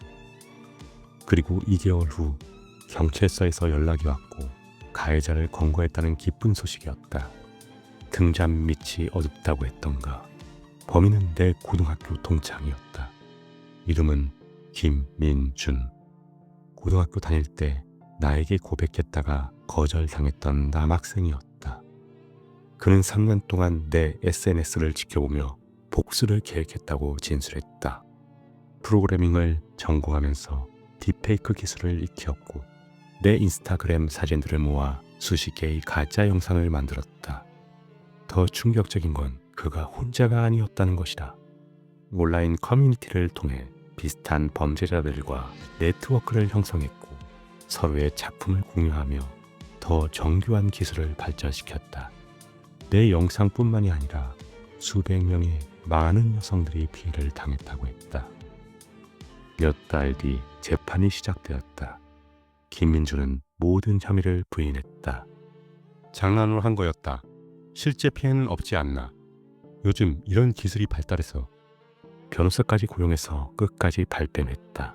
그리고 2개월 후 경찰서에서 연락이 왔고 가해자를 검거했다는 기쁜 소식이었다. 등잔 밑이 어둡다고 했던가 범인은 내 고등학교 동창이었다. 이름은 김민준. 고등학교 다닐 때 나에게 고백했다가 거절당했던 남학생이었다. 그는 3년 동안 내 SNS를 지켜보며 복수를 계획했다고 진술했다. 프로그래밍을 전공하면서 딥페이크 기술을 익혔고 내 인스타그램 사진들을 모아 수십 개의 가짜 영상을 만들었다. 더 충격적인 건 그가 혼자가 아니었다는 것이다. 온라인 커뮤니티를 통해 비슷한 범죄자들과 네트워크를 형성했고 서로의 작품을 공유하며 더 정교한 기술을 발전시켰다. 내 영상뿐만이 아니라 수백 명의 많은 여성들이 피해를 당했다고 했다. 몇 달 뒤 재판이 시작되었다. 김민주는 모든 혐의를 부인했다. 장난으로 한 거였다. 실제 피해는 없지 않나. 요즘 이런 기술이 발달해서 변호사까지 고용해서 끝까지 발뺌했다.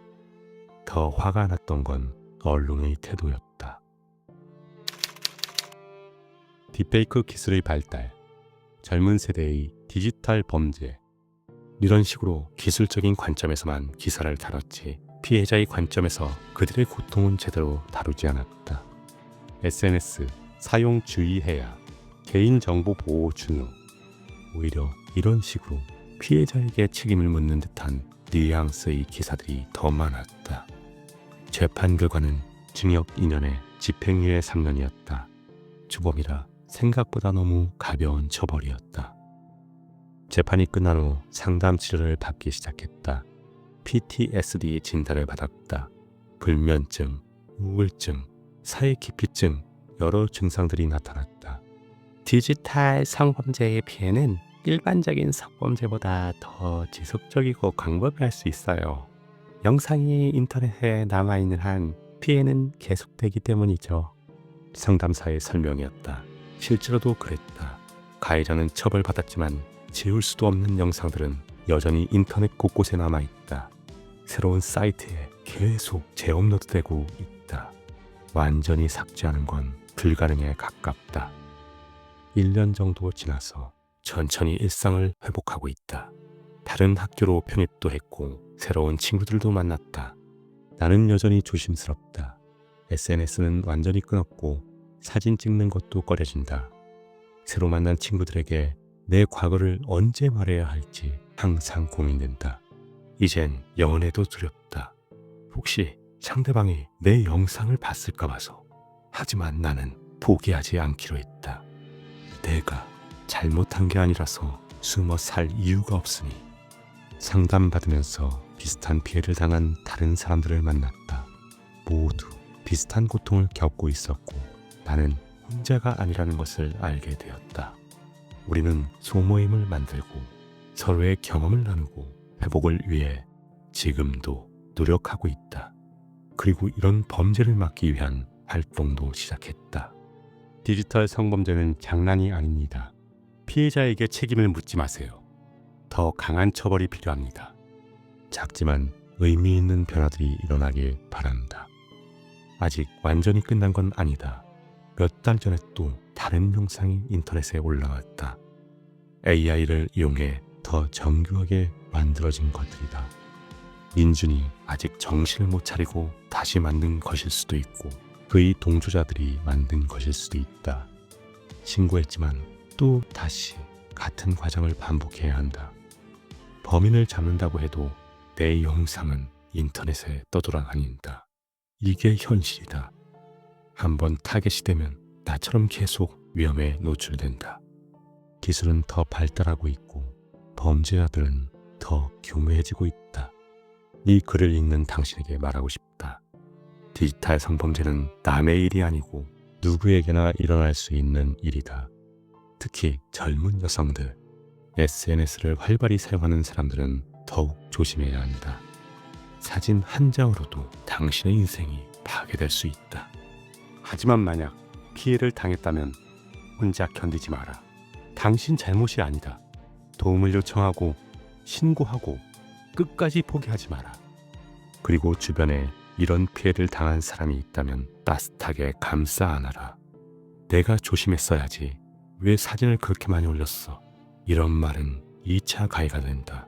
더 화가 났던 건 언론의 태도였다. 딥페이크 기술의 발달, 젊은 세대의 디지털 범죄. 이런 식으로 기술적인 관점에서만 기사를 다뤘지 피해자의 관점에서 그들의 고통은 제대로 다루지 않았다. SNS 사용 주의해야 개인정보 보호 준우. 오히려 이런 식으로 피해자에게 책임을 묻는 듯한 뉘앙스의 기사들이 더 많았다. 재판 결과는 징역 2년에 집행유예 3년이었다. 주범이라 생각보다 너무 가벼운 처벌이었다. 재판이 끝난 후 상담 치료를 받기 시작했다. PTSD 진단을 받았다. 불면증, 우울증, 사회기피증 여러 증상들이 나타났다. 디지털 성범죄의 피해는 일반적인 성범죄보다 더 지속적이고 광범위할 수 있어요. 영상이 인터넷에 남아있는 한 피해는 계속되기 때문이죠. 상담사의 설명이었다. 실제로도 그랬다. 가해자는 처벌받았지만 지울 수도 없는 영상들은 여전히 인터넷 곳곳에 남아있다. 새로운 사이트에 계속 재업로드되고 있다. 완전히 삭제하는 건 불가능에 가깝다. 1년 정도 지나서 천천히 일상을 회복하고 있다. 다른 학교로 편입도 했고 새로운 친구들도 만났다. 나는 여전히 조심스럽다. SNS는 완전히 끊었고 사진 찍는 것도 꺼려진다. 새로 만난 친구들에게 내 과거를 언제 말해야 할지 항상 고민된다. 이젠 연애도 두렵다. 혹시 상대방이 내 영상을 봤을까 봐서. 하지만 나는 포기하지 않기로 했다. 내가 잘못한 게 아니라서 숨어 살 이유가 없으니. 상담받으면서 비슷한 피해를 당한 다른 사람들을 만났다. 모두 비슷한 고통을 겪고 있었고 나는 혼자가 아니라는 것을 알게 되었다. 우리는 소모임을 만들고 서로의 경험을 나누고 회복을 위해 지금도 노력하고 있다. 그리고 이런 범죄를 막기 위한 활동도 시작했다. 디지털 성범죄는 장난이 아닙니다. 피해자에게 책임을 묻지 마세요. 더 강한 처벌이 필요합니다. 작지만 의미 있는 변화들이 일어나길 바란다. 아직 완전히 끝난 건 아니다. 몇 달 전에 또 다른 영상이 인터넷에 올라왔다. AI를 이용해 더 정교하게 만들어진 것들이다. 민준이 아직 정신을 못 차리고 다시 만든 것일 수도 있고 그의 동조자들이 만든 것일 수도 있다. 신고했지만 또 다시 같은 과정을 반복해야 한다. 범인을 잡는다고 해도 내 영상은 인터넷에 떠돌아다닌다. 이게 현실이다. 한번 타겟이 되면 나처럼 계속 위험에 노출된다. 기술은 더 발달하고 있고 범죄자들은 더 교묘해지고 있다. 이 글을 읽는 당신에게 말하고 싶다. 디지털 성범죄는 남의 일이 아니고 누구에게나 일어날 수 있는 일이다. 특히 젊은 여성들, SNS를 활발히 사용하는 사람들은 더욱 조심해야 한다. 사진 한 장으로도 당신의 인생이 파괴될 수 있다. 하지만 만약 피해를 당했다면 혼자 견디지 마라. 당신 잘못이 아니다. 도움을 요청하고 신고하고 끝까지 포기하지 마라. 그리고 주변에 이런 피해를 당한 사람이 있다면 따뜻하게 감싸 안아라. 내가 조심했어야지. 왜 사진을 그렇게 많이 올렸어? 이런 말은 2차 가해가 된다.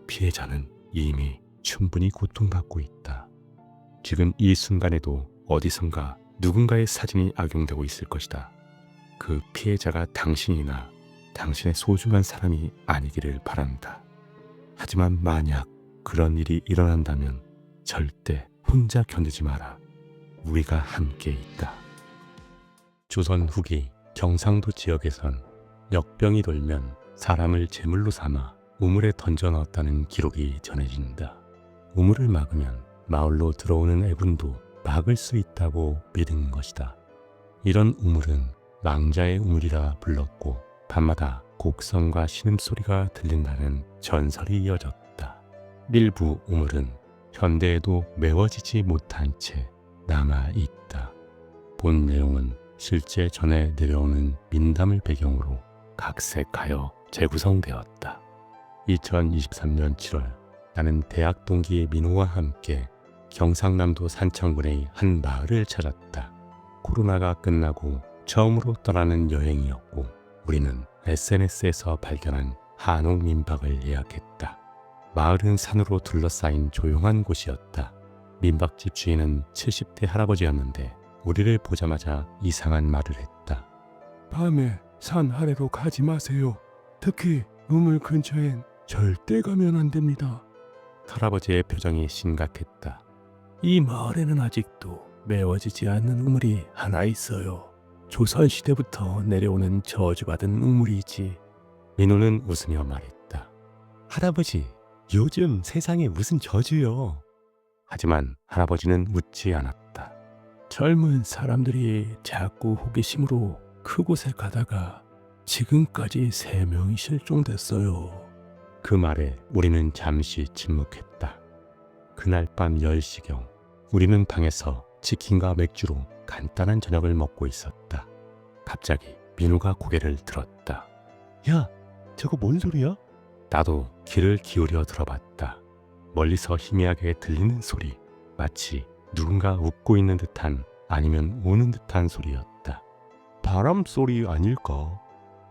피해자는 이미 충분히 고통받고 있다. 지금 이 순간에도 어디선가 누군가의 사진이 악용되고 있을 것이다. 그 피해자가 당신이나 당신의 소중한 사람이 아니기를 바란다. 하지만 만약 그런 일이 일어난다면 절대 혼자 견디지 마라. 우리가 함께 있다. 조선 후기 경상도 지역에선 역병이 돌면 사람을 제물로 삼아 우물에 던져 넣었다는 기록이 전해진다. 우물을 막으면 마을로 들어오는 애군도 막을 수 있다고 믿은 것이다. 이런 우물은 낭자의 우물이라 불렀고 밤마다 곡성과 신음소리가 들린다는 전설이 이어졌다. 일부 우물은 현대에도 메워지지 못한 채 남아있다. 본 내용은 실제 전해 내려오는 민담을 배경으로 각색하여 재구성되었다. 2023년 7월 나는 대학 동기 민호와 함께 경상남도 산청군의 한 마을을 찾았다. 코로나가 끝나고 처음으로 떠나는 여행이었고 우리는 SNS에서 발견한 한옥 민박을 예약했다. 마을은 산으로 둘러싸인 조용한 곳이었다. 민박집 주인은 70대 할아버지였는데 우리를 보자마자 이상한 말을 했다. 밤에 산 아래로 가지 마세요. 특히 우물 근처엔 절대 가면 안 됩니다. 할아버지의 표정이 심각했다. 이 마을에는 아직도 메워지지 않는 우물이 하나 있어요. 조선시대부터 내려오는 저주받은 우물이지. 민호는 웃으며 말했다. 할아버지, 요즘 세상에 무슨 저주요? 하지만 할아버지는 웃지 않았다. 젊은 사람들이 자꾸 호기심으로 그곳에 가다가 지금까지 3명이 실종됐어요. 그 말에 우리는 잠시 침묵했다. 그날 밤 10시경 우리는 방에서 치킨과 맥주로 간단한 저녁을 먹고 있었다. 갑자기 민우가 고개를 들었다. 야, 저거 뭔 소리야? 나도 귀를 기울여 들어봤다. 멀리서 희미하게 들리는 소리, 마치 누군가 웃고 있는 듯한 아니면 우는 듯한 소리였다. 바람 소리 아닐까?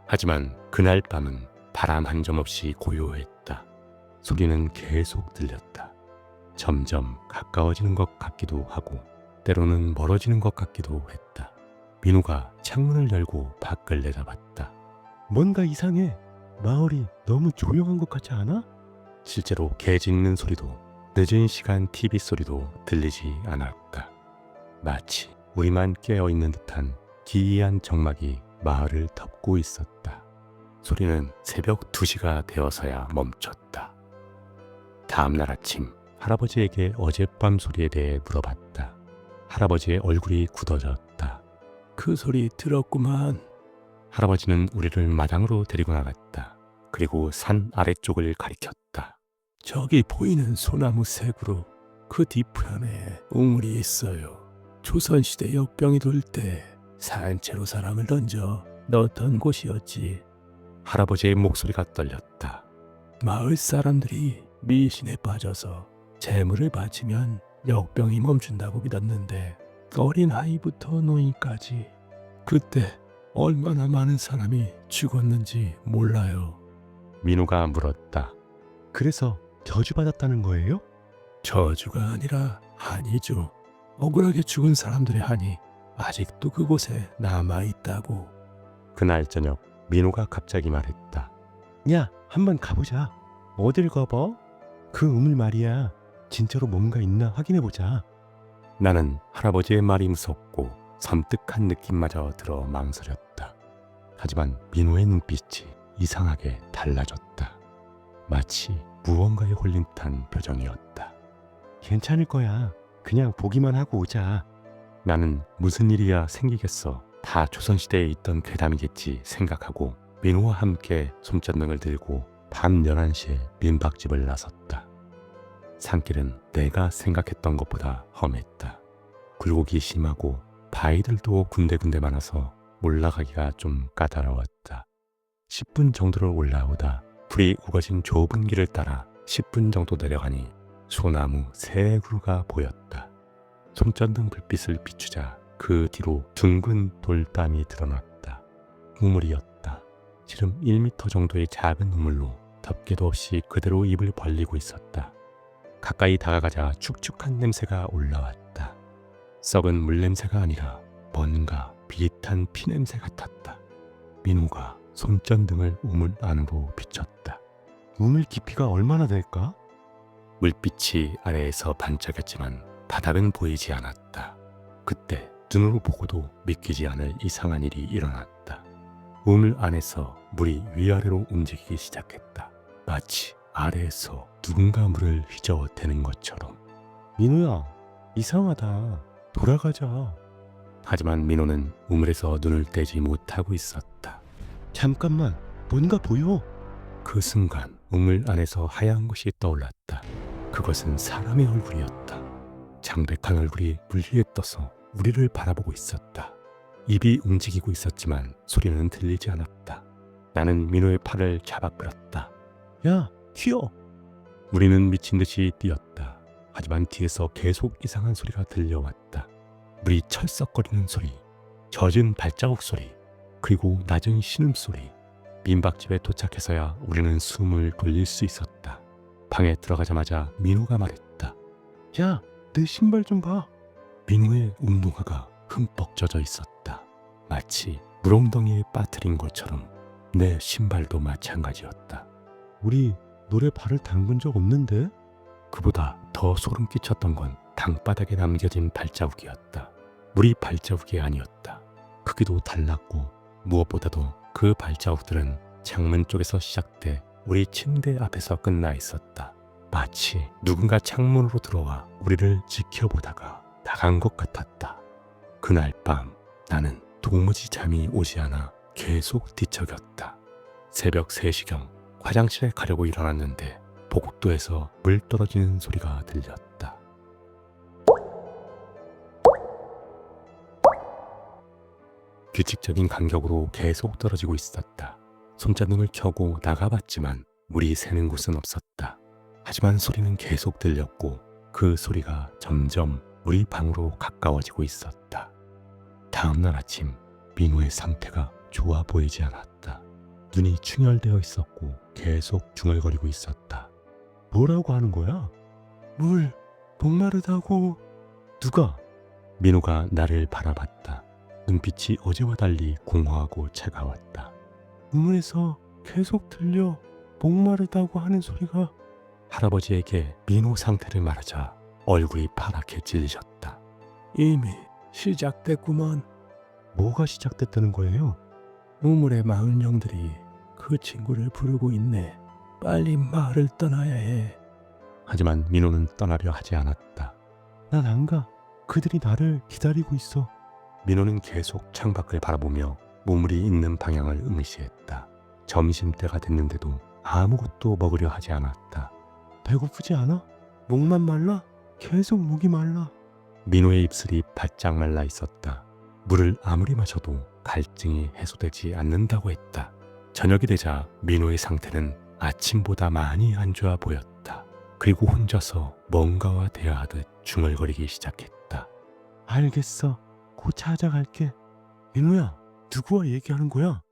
하지만 그날 밤은 바람 한 점 없이 고요했다. 소리는 계속 들렸다. 점점 가까워지는 것 같기도 하고 때로는 멀어지는 것 같기도 했다. 민우가 창문을 열고 밖을 내다봤다. 뭔가 이상해. 마을이 너무 조용한 것 같지 않아? 실제로 개 짖는 소리도 늦은 시간 TV 소리도 들리지 않았다. 마치 우리만 깨어있는 듯한 기이한 정막이 마을을 덮고 있었다. 소리는 새벽 2시가 되어서야 멈췄다. 다음 날 아침 할아버지에게 어젯밤 소리에 대해 물어봤다. 할아버지의 얼굴이 굳어졌다. 그 소리 들었구만. 할아버지는 우리를 마당으로 데리고 나갔다. 그리고 산 아래쪽을 가리켰다. 저기 보이는 소나무 색으로 그 뒤편에 우물이 있어요. 조선시대 역병이 돌 때 산채로 사람을 던져 넣었던 곳이었지. 할아버지의 목소리가 떨렸다. 마을 사람들이 미신에 빠져서 재물을 바치면 역병이 멈춘다고 믿었는데 어린 아이부터 노인까지 그때 얼마나 많은 사람이 죽었는지 몰라요. 민우가 물었다. 그래서 저주받았다는 거예요? 저주가 아니라 한이죠. 억울하게 죽은 사람들의 한이 아직도 그곳에 남아있다고. 그날 저녁 민우가 갑자기 말했다. 야, 한번 가보자. 어딜 가봐? 그 우물 말이야. 진짜로 뭔가 있나 확인해보자. 나는 할아버지의 말이 무섭고 섬뜩한 느낌마저 들어 망설였다. 하지만 민우의 눈빛이 이상하게 달라졌다. 마치 무언가에 홀린 듯한 표정이었다. 괜찮을 거야. 그냥 보기만 하고 오자. 나는 무슨 일이야 생기겠어. 다 조선시대에 있던 괴담이겠지 생각하고 민우와 함께 손전등을 들고 밤 11시에 민박집을 나섰다. 산길은 내가 생각했던 것보다 험했다. 굴곡이 심하고 바위들도 군데군데 많아서 올라가기가 좀 까다로웠다. 10분 정도를 올라오다 불이 우거진 좁은 길을 따라 10분 정도 내려가니 소나무 세 그루가 보였다. 손전등 불빛을 비추자 그 뒤로 둥근 돌담이 드러났다. 우물이었다. 지름 1m 정도의 작은 우물로 덮개도 없이 그대로 입을 벌리고 있었다. 가까이 다가가자 축축한 냄새가 올라왔다. 썩은 물 냄새가 아니라 뭔가 비릿한 피 냄새 같았다. 민우가 손전등을 우물 안으로 비췄다. 우물 깊이가 얼마나 될까? 물빛이 아래에서 반짝였지만 바닥은 보이지 않았다. 그때 눈으로 보고도 믿기지 않을 이상한 일이 일어났다. 우물 안에서 물이 위아래로 움직이기 시작했다. 마치 아래에서 누군가 물을 휘저어대는 것처럼. 민우야, 이상하다. 돌아가자. 하지만 민호는 우물에서 눈을 떼지 못하고 있었다. 잠깐만, 뭔가 보여. 그 순간 우물 안에서 하얀 것이 떠올랐다. 그것은 사람의 얼굴이었다. 창백한 얼굴이 물 위에 떠서 우리를 바라보고 있었다. 입이 움직이고 있었지만 소리는 들리지 않았다. 나는 민호의 팔을 잡아끌었다. 야, 튀어. 우리는 미친 듯이 뛰었다. 하지만 뒤에서 계속 이상한 소리가 들려왔다. 물이 철썩거리는 소리, 젖은 발자국 소리, 그리고 낮은 신음소리. 민박집에 도착해서야 우리는 숨을 돌릴 수 있었다. 방에 들어가자마자 민호가 말했다. 야, 내 신발 좀 봐. 민호의 운동화가 흠뻑 젖어 있었다. 마치 물엉덩이에 빠뜨린 것처럼 내 신발도 마찬가지였다. 우리 노래 발을 담근 적 없는데? 그보다 더 소름 끼쳤던 건 땅바닥에 남겨진 발자국이었다. 우리 발자국이 아니었다. 크기도 달랐고 무엇보다도 그 발자국들은 창문 쪽에서 시작돼 우리 침대 앞에서 끝나 있었다. 마치 누군가 창문으로 들어와 우리를 지켜보다가 나간 것 같았다. 그날 밤 나는 도무지 잠이 오지 않아 계속 뒤척였다. 새벽 3시경 화장실에 가려고 일어났는데 복도에서 물 떨어지는 소리가 들렸다. 규칙적인 간격으로 계속 떨어지고 있었다. 손자등을 켜고 나가봤지만 물이 새는 곳은 없었다. 하지만 소리는 계속 들렸고 그 소리가 점점 우리 방으로 가까워지고 있었다. 다음날 아침 민호의 상태가 좋아 보이지 않았다. 눈이 충혈되어 있었고 계속 중얼거리고 있었다. 뭐라고 하는 거야? 물 목마르다고. 누가? 민호가 나를 바라봤다. 눈빛이 어제와 달리 공허하고 차가웠다. 우물에서 계속 들려. 목마르다고 하는 소리가. 할아버지에게 민호 상태를 말하자 얼굴이 파랗게 질리셨다. 이미 시작됐구먼. 뭐가 시작됐다는 거예요? 우물의 마을 영들이 그 친구를 부르고 있네. 빨리 마을을 떠나야 해. 하지만 민호는 떠나려 하지 않았다. 난 안 가. 그들이 나를 기다리고 있어. 민호는 계속 창밖을 바라보며 우물이 있는 방향을 응시했다. 점심때가 됐는데도 아무것도 먹으려 하지 않았다. 배고프지 않아? 목만 말라? 계속 목이 말라. 민호의 입술이 바짝 말라 있었다. 물을 아무리 마셔도 갈증이 해소되지 않는다고 했다. 저녁이 되자 민호의 상태는 아침보다 많이 안 좋아 보였다. 그리고 혼자서 뭔가와 대화하듯 중얼거리기 시작했다. 알겠어. 곧 찾아갈게. 민호야, 누구와 얘기하는 거야?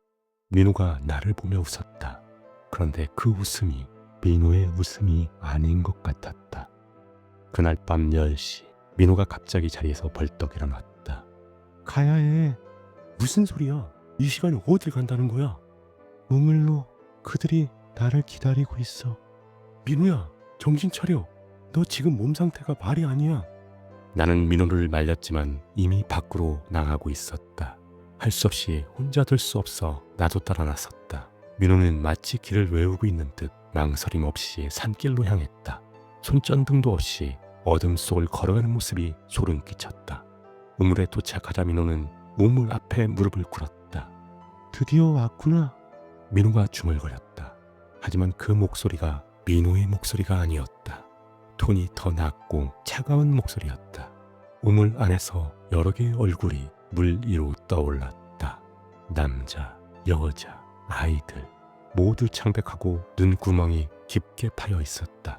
민호가 나를 보며 웃었다. 그런데 그 웃음이 민호의 웃음이 아닌 것 같았다. 그날 밤 10시 민호가 갑자기 자리에서 벌떡 일어났다. 가야 해. 무슨 소리야? 이 시간에 어딜 간다는 거야? 우물로 그들이 나를 기다리고 있어. 민호야, 정신 차려. 너 지금 몸 상태가 말이 아니야. 나는 민호를 말렸지만 이미 밖으로 나가고 있었다. 할 수 없이 혼자 둘 수 없어 나도 따라 나섰다. 민호는 마치 길을 외우고 있는 듯 망설임 없이 산길로 향했다. 손전등도 없이 어둠 속을 걸어가는 모습이 소름 끼쳤다. 우물에 도착하자 민호는 우물 앞에 무릎을 꿇었다. 드디어 왔구나. 민호가 중얼거렸다. 하지만 그 목소리가 민호의 목소리가 아니었다. 톤이 더 낮고 차가운 목소리였다. 우물 안에서 여러 개의 얼굴이 물 위로 떠올랐다. 남자, 여자, 아이들 모두 창백하고 눈구멍이 깊게 파여 있었다.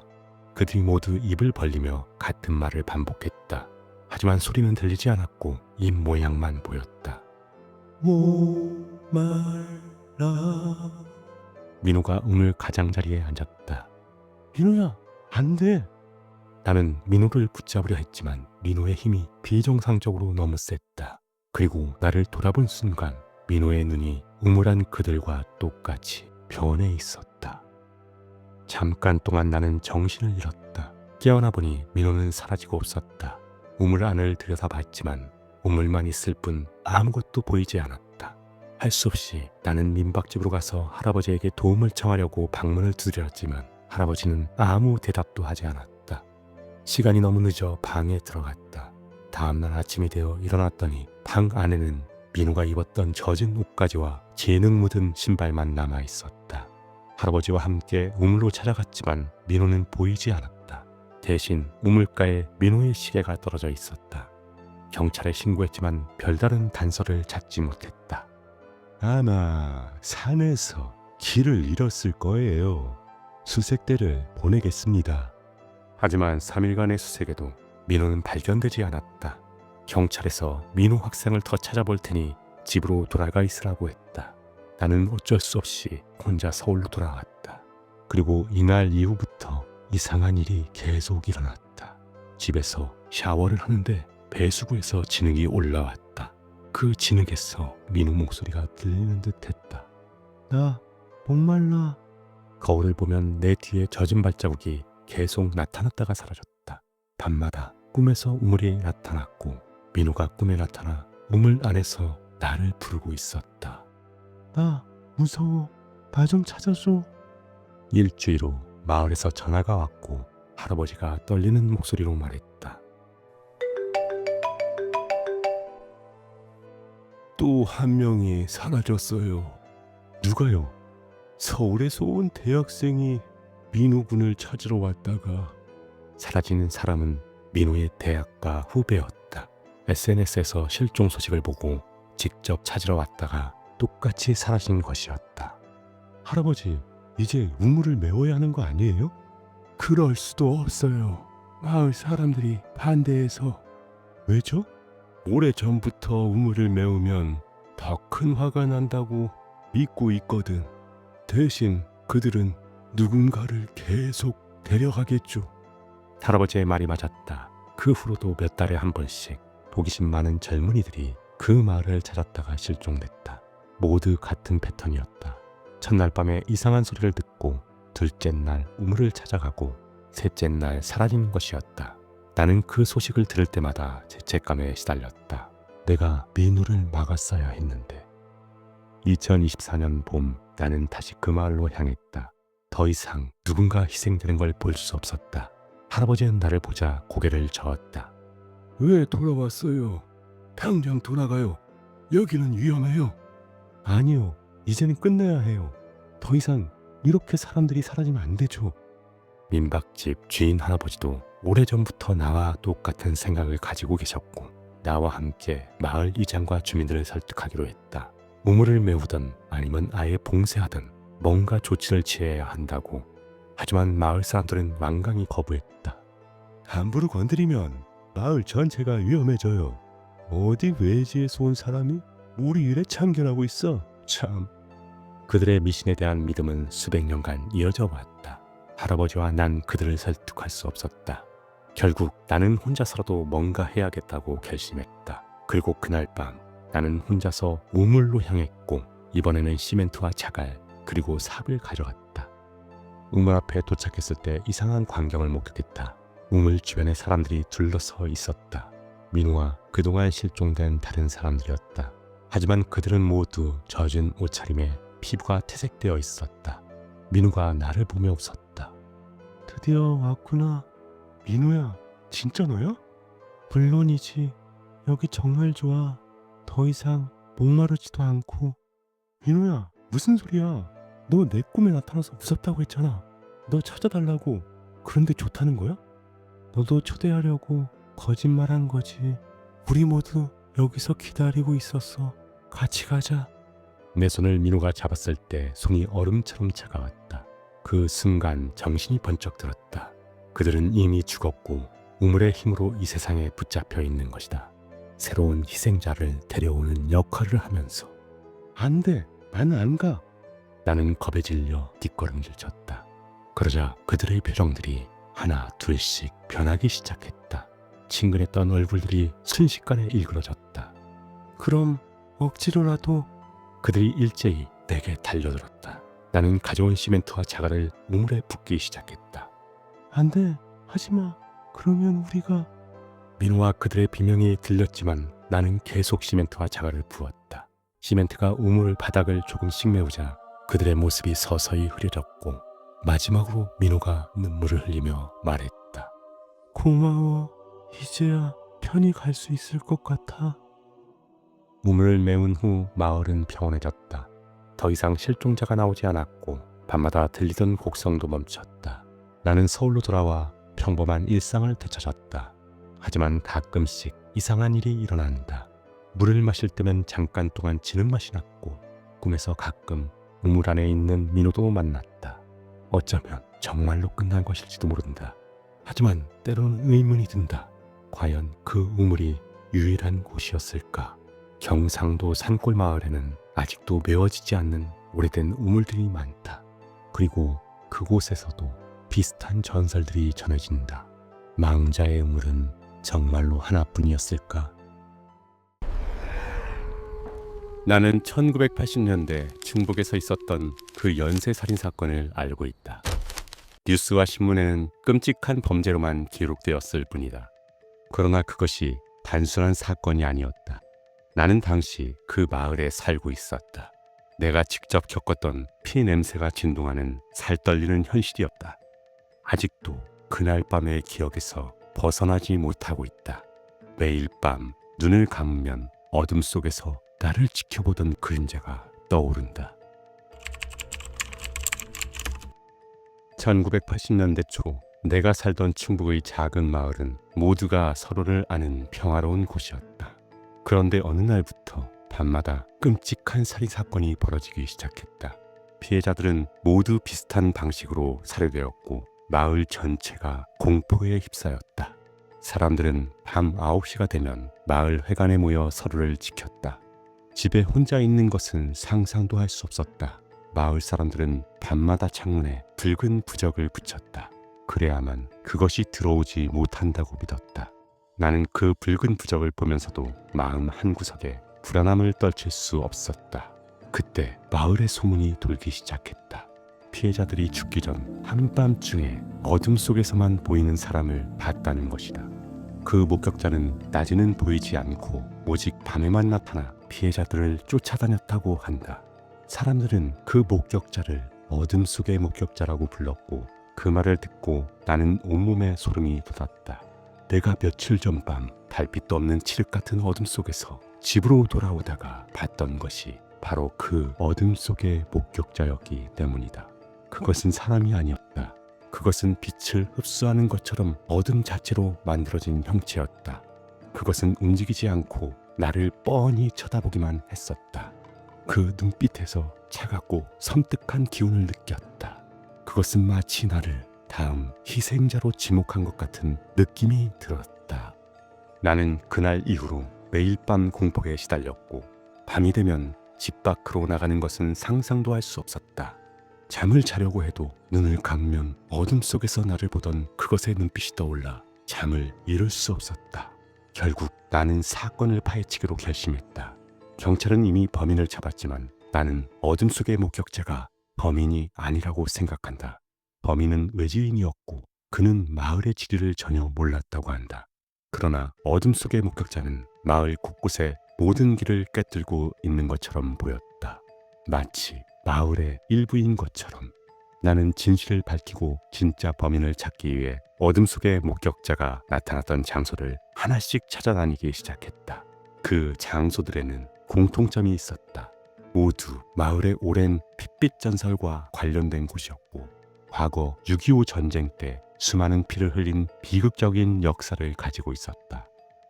그들이 모두 입을 벌리며 같은 말을 반복했다. 하지만 소리는 들리지 않았고 입 모양만 보였다. 목말라. 민호가 우물 가장자리에 앉았다. 민호야, 안 돼. 나는 민호를 붙잡으려 했지만 민호의 힘이 비정상적으로 너무 셌다. 그리고 나를 돌아본 순간 민호의 눈이 우물 안 그들과 똑같이 변해 있었다. 잠깐 동안 나는 정신을 잃었다. 깨어나 보니 민호는 사라지고 없었다. 우물 안을 들여다봤지만 우물만 있을 뿐 아무것도 보이지 않았다. 할 수 없이 나는 민박집으로 가서 할아버지에게 도움을 청하려고 방문을 두드렸지만 할아버지는 아무 대답도 하지 않았다. 시간이 너무 늦어 방에 들어갔다. 다음날 아침이 되어 일어났더니 방 안에는 민호가 입었던 젖은 옷가지와 재능 묻은 신발만 남아 있었다. 할아버지와 함께 우물로 찾아갔지만 민호는 보이지 않았다. 대신 우물가에 민호의 시계가 떨어져 있었다. 경찰에 신고했지만 별다른 단서를 찾지 못했다. 아마 산에서 길을 잃었을 거예요. 수색대를 보내겠습니다. 하지만 3일간의 수색에도 민호는 발견되지 않았다. 경찰에서 민호 학생을 더 찾아볼 테니 집으로 돌아가 있으라고 했다. 나는 어쩔 수 없이 혼자 서울로 돌아왔다. 그리고 이날 이후부터 이상한 일이 계속 일어났다. 집에서 샤워를 하는데 배수구에서 진흙이 올라왔다. 그 진흙에서 민우 목소리가 들리는 듯했다. 나 목말라. 거울을 보면 내 뒤에 젖은 발자국이 계속 나타났다가 사라졌다. 밤마다 꿈에서 우물이 나타났고 민우가 꿈에 나타나 우물 안에서 나를 부르고 있었다. 나 무서워. 나 좀 찾아줘. 일주일 후 마을에서 전화가 왔고 할아버지가 떨리는 목소리로 말했다. 또 한 명이 사라졌어요. 누가요? 서울에서 온 대학생이 민우 군을 찾으러 왔다가 사라진 사람은 민우의 대학가 후배였다. SNS에서 실종 소식을 보고 직접 찾으러 왔다가 똑같이 사라진 것이었다. 할아버지, 이제 우물을 메워야 하는 거 아니에요? 그럴 수도 없어요. 마을 사람들이 반대해서. 왜죠? 오래전부터 우물을 메우면 더 큰 화가 난다고 믿고 있거든. 대신 그들은 누군가를 계속 데려가겠죠. 할아버지의 말이 맞았다. 그 후로도 몇 달에 한 번씩 호기심 많은 젊은이들이 그 마을을 찾았다가 실종됐다. 모두 같은 패턴이었다. 첫날 밤에 이상한 소리를 듣고 둘째 날 우물을 찾아가고 셋째 날 사라진 것이었다. 나는 그 소식을 들을 때마다 죄책감에 시달렸다. 내가 민우를 막았어야 했는데. 2024년 봄 나는 다시 그 마을로 향했다. 더 이상 누군가 희생되는 걸 볼 수 없었다. 할아버지는 나를 보자 고개를 저었다. 왜 돌아왔어요? 당장 돌아가요. 여기는 위험해요. 아니요, 이제는 끝내야 해요. 더 이상 이렇게 사람들이 사라지면 안 되죠. 민박집 주인 할아버지도 오래전부터 나와 똑같은 생각을 가지고 계셨고 나와 함께 마을 이장과 주민들을 설득하기로 했다. 우물을 메우든 아니면 아예 봉쇄하든 뭔가 조치를 취해야 한다고. 하지만 마을 사람들은 완강히 거부했다. 함부로 건드리면 마을 전체가 위험해져요. 어디 외지에서 온 사람이 우리 일에 참견하고 있어. 참. 그들의 미신에 대한 믿음은 수백 년간 이어져 왔다. 할아버지와 난 그들을 설득할 수 없었다. 결국 나는 혼자서라도 뭔가 해야겠다고 결심했다. 그리고 그날 밤 나는 혼자서 우물로 향했고 이번에는 시멘트와 자갈 그리고 삽을 가져갔다. 우물 앞에 도착했을 때 이상한 광경을 목격했다. 우물 주변에 사람들이 둘러서 있었다. 민우와 그동안 실종된 다른 사람들이었다. 하지만 그들은 모두 젖은 옷차림에 피부가 퇴색되어 있었다. 민우가 나를 보며 웃었다. 드디어 왔구나. 민우야, 진짜 너야? 물론이지. 여기 정말 좋아. 더 이상 목마르지도 않고. 민우야, 무슨 소리야? 너 내 꿈에 나타나서 무섭다고 했잖아. 너 찾아달라고. 그런데 좋다는 거야? 너도 초대하려고 거짓말한 거지. 우리 모두 여기서 기다리고 있었어. 같이 가자. 내 손을 민우가 잡았을 때 손이 얼음처럼 차가웠다. 그 순간 정신이 번쩍 들었다. 그들은 이미 죽었고 우물의 힘으로 이 세상에 붙잡혀 있는 것이다. 새로운 희생자를 데려오는 역할을 하면서. 안 돼. 나는 안 가. 나는 겁에 질려 뒷걸음질 쳤다. 그러자 그들의 표정들이 하나 둘씩 변하기 시작했다. 친근했던 얼굴들이 순식간에 일그러졌다. 그럼 억지로라도. 그들이 일제히 내게 달려들었다. 나는 가져온 시멘트와 자갈을 우물에 붓기 시작했다. 안 돼. 하지마. 그러면 우리가. 민우와 그들의 비명이 들렸지만 나는 계속 시멘트와 자갈을 부었다. 시멘트가 우물 바닥을 조금씩 메우자 그들의 모습이 서서히 흐려졌고 마지막으로 민우가 눈물을 흘리며 말했다. 고마워. 이제야 편히 갈 수 있을 것 같아. 우물을 메운 후 마을은 평온해졌다. 더 이상 실종자가 나오지 않았고 밤마다 들리던 곡성도 멈췄다. 나는 서울로 돌아와 평범한 일상을 되찾았다. 하지만 가끔씩 이상한 일이 일어난다. 물을 마실 때면 잠깐 동안 지는 맛이 났고 꿈에서 가끔 우물 안에 있는 민호도 만났다. 어쩌면 정말로 끝난 것일지도 모른다. 하지만 때로는 의문이 든다. 과연 그 우물이 유일한 곳이었을까? 경상도 산골 마을에는 아직도 메워지지 않는 오래된 우물들이 많다. 그리고 그곳에서도 비슷한 전설들이 전해진다. 망자의 우물은 정말로 하나뿐이었을까? 나는 1980년대 충북에서 있었던 그 연쇄살인 사건을 알고 있다. 뉴스와 신문에는 끔찍한 범죄로만 기록되었을 뿐이다. 그러나 그것이 단순한 사건이 아니었다. 나는 당시 그 마을에 살고 있었다. 내가 직접 겪었던 피 냄새가 진동하는 살떨리는 현실이었다. 아직도 그날 밤의 기억에서 벗어나지 못하고 있다. 매일 밤 눈을 감으면 어둠 속에서 나를 지켜보던 그림자가 떠오른다. 1980년대 초 내가 살던 충북의 작은 마을은 모두가 서로를 아는 평화로운 곳이었다. 그런데 어느 날부터 밤마다 끔찍한 살인 사건이 벌어지기 시작했다. 피해자들은 모두 비슷한 방식으로 살해되었고 마을 전체가 공포에 휩싸였다. 사람들은 밤 9시가 되면 마을 회관에 모여 서로를 지켰다. 집에 혼자 있는 것은 상상도 할 수 없었다. 마을 사람들은 밤마다 창문에 붉은 부적을 붙였다. 그래야만 그것이 들어오지 못한다고 믿었다. 나는 그 붉은 부적을 보면서도 마음 한구석에 불안함을 떨칠 수 없었다. 그때 마을의 소문이 돌기 시작했다. 피해자들이 죽기 전 한밤중에 어둠 속에서만 보이는 사람을 봤다는 것이다. 그 목격자는 낮에는 보이지 않고 오직 밤에만 나타나 피해자들을 쫓아다녔다고 한다. 사람들은 그 목격자를 어둠 속의 목격자라고 불렀고 그 말을 듣고 나는 온몸에 소름이 돋았다. 내가 며칠 전 밤 달빛도 없는 칠흑 같은 어둠 속에서 집으로 돌아오다가 봤던 것이 바로 그 어둠 속의 목격자였기 때문이다. 그것은 사람이 아니었다. 그것은 빛을 흡수하는 것처럼 어둠 자체로 만들어진 형체였다. 그것은 움직이지 않고 나를 뻔히 쳐다보기만 했었다. 그 눈빛에서 차갑고 섬뜩한 기운을 느꼈다. 그것은 마치 나를 다음 희생자로 지목한 것 같은 느낌이 들었다. 나는 그날 이후로 매일 밤 공포에 시달렸고 밤이 되면 집 밖으로 나가는 것은 상상도 할 수 없었다. 잠을 자려고 해도 눈을 감으면 어둠 속에서 나를 보던 그것의 눈빛이 떠올라 잠을 이룰 수 없었다. 결국 나는 사건을 파헤치기로 결심했다. 경찰은 이미 범인을 잡았지만 나는 어둠 속의 목격자가 범인이 아니라고 생각한다. 범인은 외지인이었고 그는 마을의 지리를 전혀 몰랐다고 한다. 그러나 어둠 속의 목격자는 마을 곳곳에 모든 길을 꿰뚫고 있는 것처럼 보였다. 마치 마을의 일부인 것처럼. 나는 진실을 밝히고 진짜 범인을 찾기 위해 어둠 속의 목격자가 나타났던 장소를 하나씩 찾아다니기 시작했다. 그 장소들에는 공통점이 있었다. 모두 마을의 오랜 핏빛 전설과 관련된 곳이었고 과거 6.25 전쟁 때 수많은 피를 흘린 비극적인 역사를 가지고 있었다.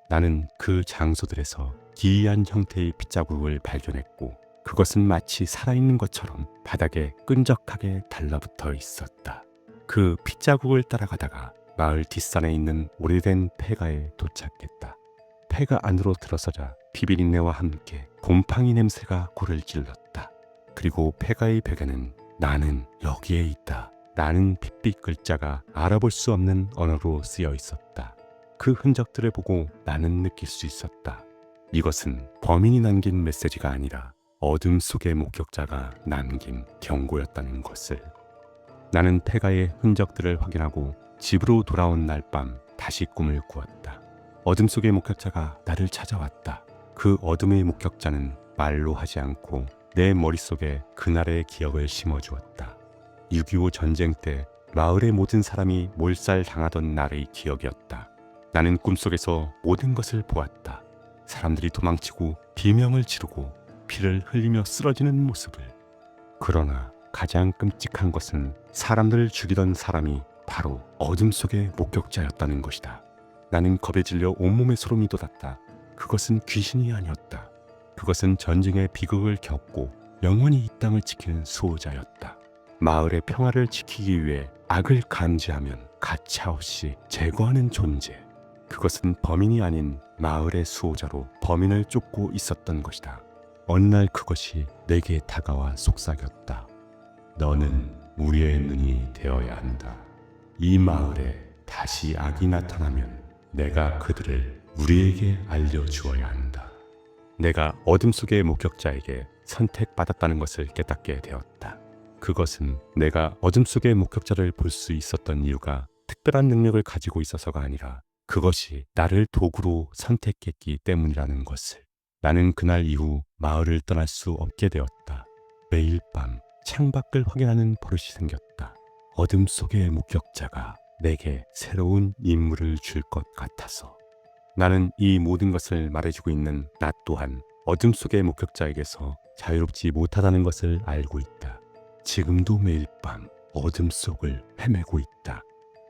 나는 그 장소들에서 기이한 형태의 핏자국을 발견했고 그것은 마치 살아있는 것처럼 바닥에 끈적하게 달라붙어 있었다. 그 핏자국을 따라가다가 마을 뒷산에 있는 오래된 폐가에 도착했다. 폐가 안으로 들어서자 피비린내와 함께 곰팡이 냄새가 코를 찔렀다. 그리고 폐가의 벽에는 나는 여기에 있다. 나는 핏빛 글자가 알아볼 수 없는 언어로 쓰여 있었다. 그 흔적들을 보고 나는 느낄 수 있었다. 이것은 범인이 남긴 메시지가 아니라 어둠 속의 목격자가 남긴 경고였다는 것을. 나는 폐가의 흔적들을 확인하고 집으로 돌아온 날 밤 다시 꿈을 꾸었다. 어둠 속의 목격자가 나를 찾아왔다. 그 어둠의 목격자는 말로 하지 않고 내 머릿속에 그날의 기억을 심어주었다. 6.25 전쟁 때 마을의 모든 사람이 몰살당하던 날의 기억이었다. 나는 꿈속에서 모든 것을 보았다. 사람들이 도망치고 비명을 지르고 피를 흘리며 쓰러지는 모습을. 그러나 가장 끔찍한 것은 사람들을 죽이던 사람이 바로 어둠 속의 목격자였다는 것이다. 나는 겁에 질려 온몸에 소름이 돋았다. 그것은 귀신이 아니었다. 그것은 전쟁의 비극을 겪고 영원히 이 땅을 지키는 수호자였다. 마을의 평화를 지키기 위해 악을 감지하면 가차없이 제거하는 존재. 그것은 범인이 아닌 마을의 수호자로 범인을 쫓고 있었던 것이다. 어느 날 그것이 내게 다가와 속삭였다. 너는 우리의 눈이 되어야 한다. 이 마을에 다시 악이 나타나면 내가 그들을 우리에게 알려주어야 한다. 내가 어둠 속의 목격자에게 선택받았다는 것을 깨닫게 되었다. 그것은 내가 어둠 속의 목격자를 볼 수 있었던 이유가 특별한 능력을 가지고 있어서가 아니라 그것이 나를 도구로 선택했기 때문이라는 것을. 나는 그날 이후 마을을 떠날 수 없게 되었다. 매일 밤 창밖을 확인하는 버릇이 생겼다. 어둠 속의 목격자가 내게 새로운 임무를 줄 것 같아서. 나는 이 모든 것을 말해주고 있는 나 또한 어둠 속의 목격자에게서 자유롭지 못하다는 것을 알고 있다. 지금도 매일 밤 어둠 속을 헤매고 있다.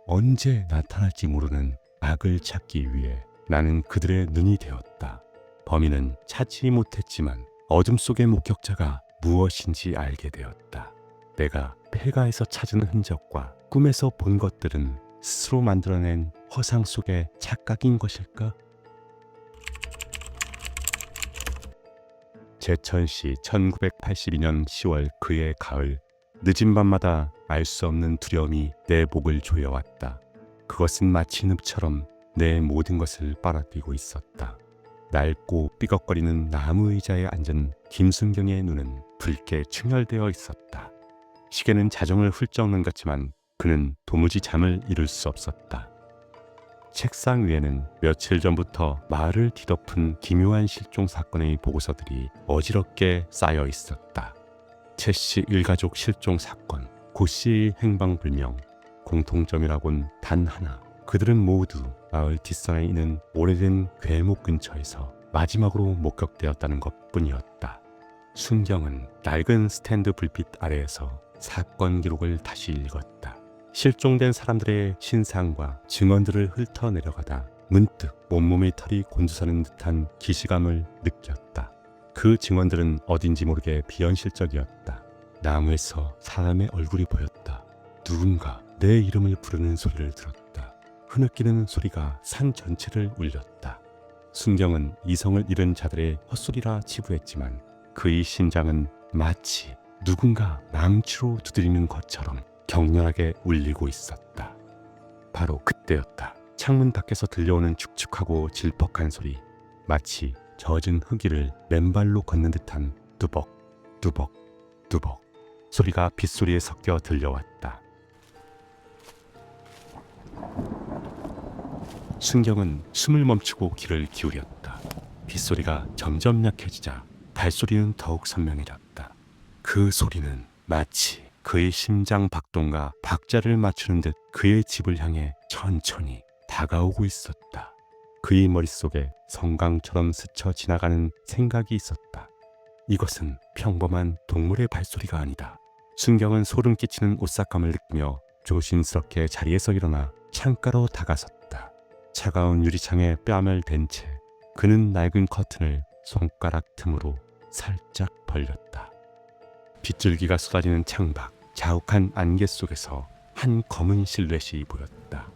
언제 나타날지 모르는 악을 찾기 위해 나는 그들의 눈이 되었다. 범인은 찾지 못했지만 어둠 속의 목격자가 무엇인지 알게 되었다. 내가 폐가에서 찾은 흔적과 꿈에서 본 것들은 스스로 만들어낸 허상 속의 착각인 것일까? 제천시 1982년 10월 그해 가을, 늦은 밤마다 알 수 없는 두려움이 내 목을 조여왔다. 그것은 마치 늪처럼 내 모든 것을 빨아들이고 있었다. 낡고 삐걱거리는 나무 의자에 앉은 김순경의 눈은 붉게 충혈되어 있었다. 시계는 자정을 훌쩍 넘겼지만 그는 도무지 잠을 이룰 수 없었다. 책상 위에는 며칠 전부터 마을을 뒤덮은 기묘한 실종 사건의 보고서들이 어지럽게 쌓여 있었다. 최씨 일가족 실종 사건, 고씨의 행방불명. 공통점이라곤 단 하나. 그들은 모두 마을 뒷산에 있는 오래된 괴목 근처에서 마지막으로 목격되었다는 것뿐이었다. 순경은 낡은 스탠드 불빛 아래에서 사건 기록을 다시 읽었다. 실종된 사람들의 신상과 증언들을 훑어내려가다 문득 온몸의 털이 곤두서는 듯한 기시감을 느꼈다. 그 증언들은 어딘지 모르게 비현실적이었다. 나무에서 사람의 얼굴이 보였다. 누군가 내 이름을 부르는 소리를 들었다. 흐느끼는 소리가 산 전체를 울렸다. 순경은 이성을 잃은 자들의 헛소리라 치부했지만 그의 심장은 마치 누군가 망치로 두드리는 것처럼 격렬하게 울리고 있었다. 바로 그때였다. 창문 밖에서 들려오는 축축하고 질퍽한 소리, 마치 젖은 흙이를 맨발로 걷는 듯한 뚜벅 뚜벅 뚜벅 소리가 빗소리에 섞여 들려왔다. 순경은 숨을 멈추고 귀를 기울였다. 빗소리가 점점 약해지자 발소리는 더욱 선명해졌다. 그 소리는 마치 그의 심장 박동과 박자를 맞추는 듯 그의 집을 향해 천천히 다가오고 있었다. 그의 머릿속에 성강처럼 스쳐 지나가는 생각이 있었다. 이것은 평범한 동물의 발소리가 아니다. 순경은 소름 끼치는 오싹함을 느끼며 조심스럽게 자리에서 일어나 창가로 다가섰다. 차가운 유리창에 뺨을 댄 채 그는 낡은 커튼을 손가락 틈으로 살짝 벌렸다. 빗줄기가 쏟아지는 창밖, 자욱한 안개 속에서 한 검은 실루엣이 보였다.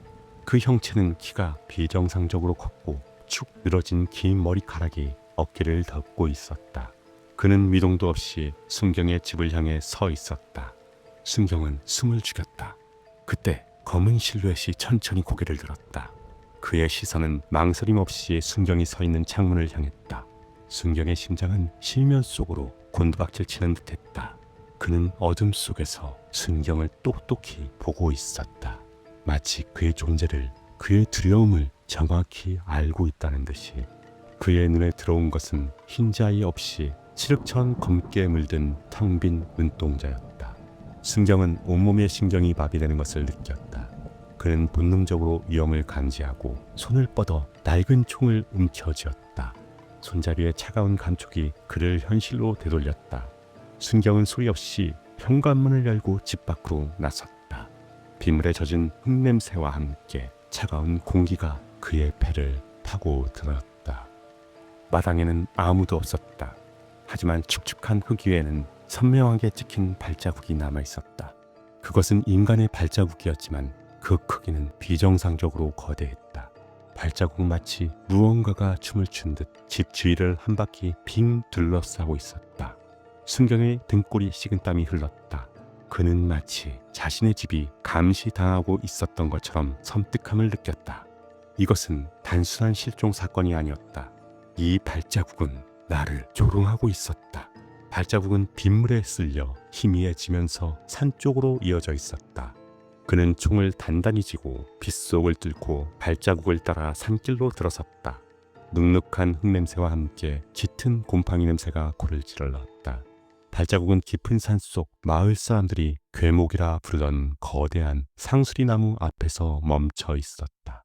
그 형체는 키가 비정상적으로 컸고 축 늘어진 긴 머리카락이 어깨를 덮고 있었다. 그는 미동도 없이 순경의 집을 향해 서 있었다. 순경은 숨을 죽였다. 그때 검은 실루엣이 천천히 고개를 들었다. 그의 시선은 망설임 없이 순경이 서 있는 창문을 향했다. 순경의 심장은 실면 속으로 곤두박질 치는 듯했다. 그는 어둠 속에서 순경을 똑똑히 보고 있었다. 마치 그의 존재를, 그의 두려움을 정확히 알고 있다는 듯이. 그의 눈에 들어온 것은 흰자위 없이 칠흑천 검게 물든 텅 빈 눈동자였다. 순경은 온몸의 신경이 마비되는 것을 느꼈다. 그는 본능적으로 위험을 감지하고 손을 뻗어 낡은 총을 움켜쥐었다. 손잡이의 차가운 감촉이 그를 현실로 되돌렸다. 순경은 소리 없이 현관문을 열고 집 밖으로 나섰다. 빗물에 젖은 흙냄새와 함께 차가운 공기가 그의 폐를 파고 들었다. 마당에는 아무도 없었다. 하지만 축축한 흙 위에는 선명하게 찍힌 발자국이 남아있었다. 그것은 인간의 발자국이었지만 그 크기는 비정상적으로 거대했다. 발자국은 마치 무언가가 춤을 춘 듯 집 주위를 한 바퀴 빙 둘러싸고 있었다. 순경의 등골이 식은땀이 흘렀다. 그는 마치 자신의 집이 감시당하고 있었던 것처럼 섬뜩함을 느꼈다. 이것은 단순한 실종 사건이 아니었다. 이 발자국은 나를 조롱하고 있었다. 발자국은 빗물에 쓸려 희미해지면서 산 쪽으로 이어져 있었다. 그는 총을 단단히 쥐고 빗속을 뚫고 발자국을 따라 산길로 들어섰다. 눅눅한 흙냄새와 함께 짙은 곰팡이 냄새가 코를 찔렀다. 발자국은 깊은 산속 마을 사람들이 괴목이라 부르던 거대한 상수리 나무 앞에서 멈춰 있었다.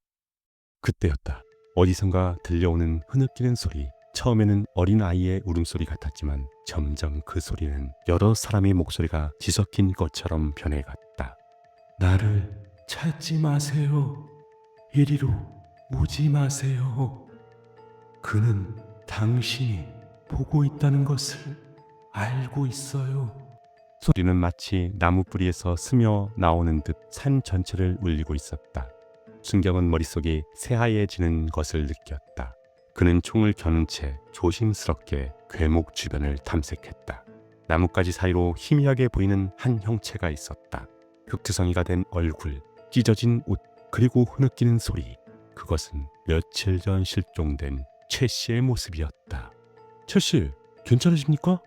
그때였다. 어디선가 들려오는 흐느끼는 소리. 처음에는 어린 아이의 울음소리 같았지만 점점 그 소리는 여러 사람의 목소리가 뒤섞인 것처럼 변해갔다. 나를 찾지 마세요. 이리로 오지 마세요. 그는 당신이 보고 있다는 것을 알고 있어요. 소리는 마치 나무 뿌리에서 스며 나오는 듯 산 전체를 울리고 있었다. 순경은 머릿속이 새하얘지는 것을 느꼈다. 그는 총을 겨눈 채 조심스럽게 괴목 주변을 탐색했다. 나뭇가지 사이로 희미하게 보이는 한 형체가 있었다. 흑투성이가 된 얼굴, 찢어진 옷, 그리고 흐느끼는 소리. 그것은 며칠 전 실종된 최 씨의 모습이었다. 최 씨, 괜찮으십니까?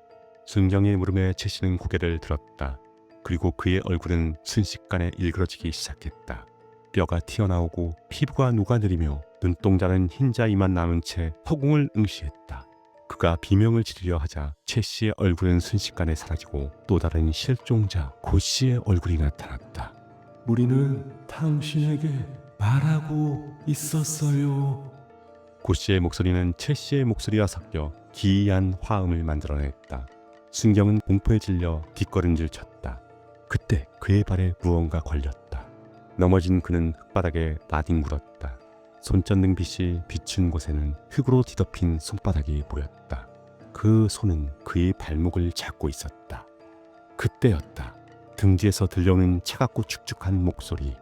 순경의 물음에 최 씨는 고개를 들었다. 그리고 그의 얼굴은 순식간에 일그러지기 시작했다. 뼈가 튀어나오고 피부가 녹아내리며 눈동자는 흰자위만 남은 채 허공을 응시했다. 그가 비명을 지르려 하자 최 씨의 얼굴은 순식간에 사라지고 또 다른 실종자 고 씨의 얼굴이 나타났다. 우리는 당신에게 말하고 있었어요. 고 씨의 목소리는 최 씨의 목소리와 섞여 기이한 화음을 만들어냈다. 순경은 공포에 질려 뒷걸음질 쳤다. 그때 그의 발에 무언가 걸렸다. 넘어진 그는 흙바닥에 나뒹굴었다. 손전등 빛이 비춘 곳에는 흙으로 뒤덮인 손바닥이 보였다. 그 손은 그의 발목을 잡고 있었다. 그때였다. 등지에서 들려오는 차갑고 축축한 목소리.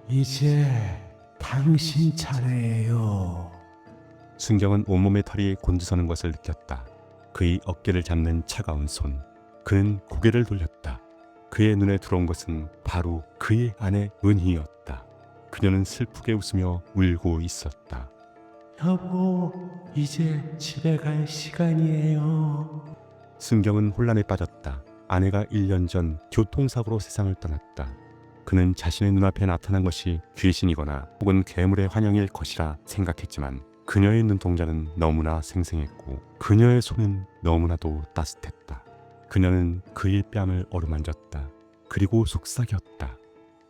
이제 당신 차례예요. 순경은 온몸의 털이 곤두서는 것을 느꼈다. 그의 어깨를 잡는 차가운 손. 그는 고개를 돌렸다. 그의 눈에 들어온 것은 바로 그의 아내 은희였다. 그녀는 슬프게 웃으며 울고 있었다. 여보, 이제 집에 갈 시간이에요. 순경은 혼란에 빠졌다. 아내가 1년 전 교통사고로 세상을 떠났다. 그는 자신의 눈앞에 나타난 것이 귀신이거나 혹은 괴물의 환영일 것이라 생각했지만 그녀의 눈동자는 너무나 생생했고 그녀의 손은 너무나도 따뜻했다. 그녀는 그의 뺨을 어루만졌다. 그리고 속삭였다.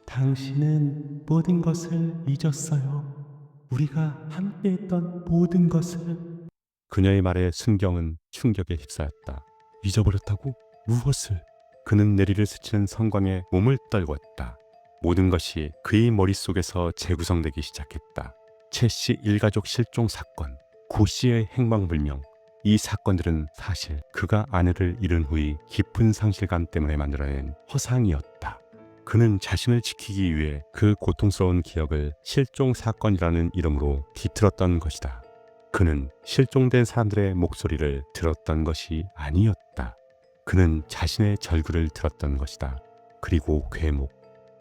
당신은 모든 것을 잊었어요. 우리가 함께했던 모든 것을. 그녀의 말에 순경은 충격에 휩싸였다. 잊어버렸다고? 무엇을? 그는 내리를 스치는 성광에 몸을 떨궜다. 모든 것이 그의 머릿속에서 재구성되기 시작했다. 최 씨 일가족 실종 사건, 고 씨의 행방불명. 이 사건들은 사실 그가 아내를 잃은 후의 깊은 상실감 때문에 만들어낸 허상이었다. 그는 자신을 지키기 위해 그 고통스러운 기억을 실종 사건이라는 이름으로 뒤틀었던 것이다. 그는 실종된 사람들의 목소리를 들었던 것이 아니었다. 그는 자신의 절규를 들었던 것이다. 그리고 괴목.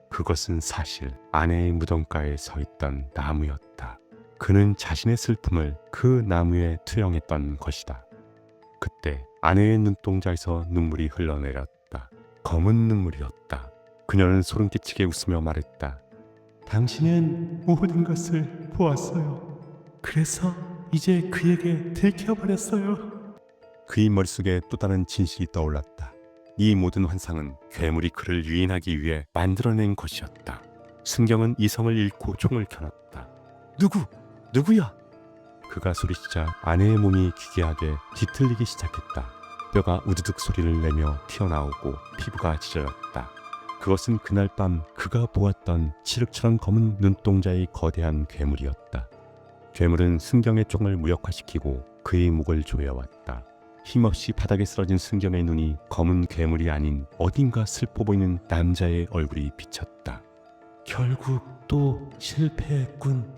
그것은 사실 아내의 무덤가에 서 있던 나무였다. 그는 자신의 슬픔을 그 나무에 투영했던 것이다. 그때 아내의 눈동자에서 눈물이 흘러내렸다. 검은 눈물이었다. 그녀는 소름 끼치게 웃으며 말했다. 당신은 모든 것을 보았어요. 그래서 이제 그에게 들켜버렸어요. 그의 머릿속에 또 다른 진실이 떠올랐다. 이 모든 환상은 괴물이 그를 유인하기 위해 만들어낸 것이었다. 순경은 이성을 잃고 총을 켜놨다. 누구야? 그가 소리치자 아내의 몸이 기괴하게 뒤틀리기 시작했다. 뼈가 우두둑 소리를 내며 튀어나오고 피부가 찢어졌다. 그것은 그날 밤 그가 보았던 칠흑처럼 검은 눈동자의 거대한 괴물이었다. 괴물은 순경의 총을 무력화시키고 그의 목을 조여왔다. 힘없이 바닥에 쓰러진 순경의 눈이 검은 괴물이 아닌 어딘가 슬퍼 보이는 남자의 얼굴이 비쳤다. 결국 또 실패했군.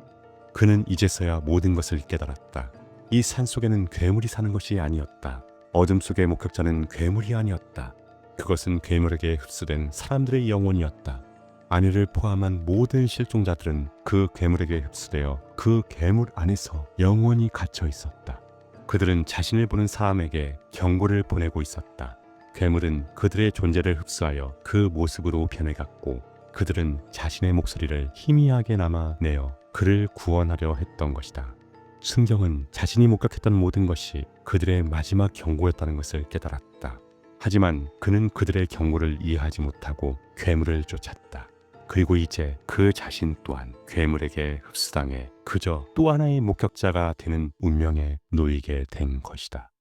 그는 이제서야 모든 것을 깨달았다. 이 산속에는 괴물이 사는 것이 아니었다. 어둠 속의 목격자는 괴물이 아니었다. 그것은 괴물에게 흡수된 사람들의 영혼이었다. 아내를 포함한 모든 실종자들은 그 괴물에게 흡수되어 그 괴물 안에서 영원히 갇혀 있었다. 그들은 자신을 보는 사람에게 경고를 보내고 있었다. 괴물은 그들의 존재를 흡수하여 그 모습으로 변해갔고 그들은 자신의 목소리를 희미하게 남아내어 그를 구원하려 했던 것이다. 순경은 자신이 목격했던 모든 것이 그들의 마지막 경고였다는 것을 깨달았다. 하지만 그는 그들의 경고를 이해하지 못하고 괴물을 쫓았다. 그리고 이제 그 자신 또한 괴물에게 흡수당해 그저 또 하나의 목격자가 되는 운명에 놓이게 된 것이다.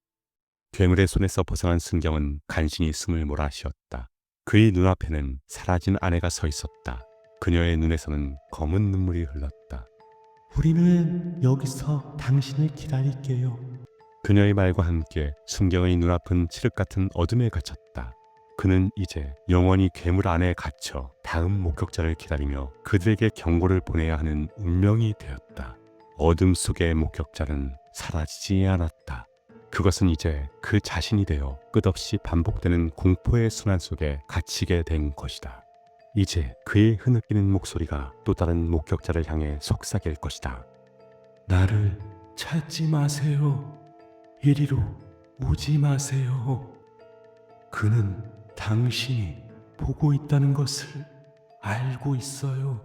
괴물의 손에서 벗어난 순경은 간신히 숨을 몰아쉬었다. 그의 눈앞에는 사라진 아내가 서 있었다. 그녀의 눈에서는 검은 눈물이 흘렀다. 우리는 여기서 당신을 기다릴게요. 그녀의 말과 함께 순경의 눈앞은 칠흑 같은 어둠에 갇혔다. 그는 이제 영원히 괴물 안에 갇혀 다음 목격자를 기다리며 그들에게 경고를 보내야 하는 운명이 되었다. 어둠 속의 목격자는 사라지지 않았다. 그것은 이제 그 자신이 되어 끝없이 반복되는 공포의 순환 속에 갇히게 된 것이다. 이제 그의 흐느끼는 목소리가 또 다른 목격자를 향해 속삭일 것이다. 나를 찾지 마세요. 이리로 오지 마세요. 그는 당신이 보고 있다는 것을 알고 있어요.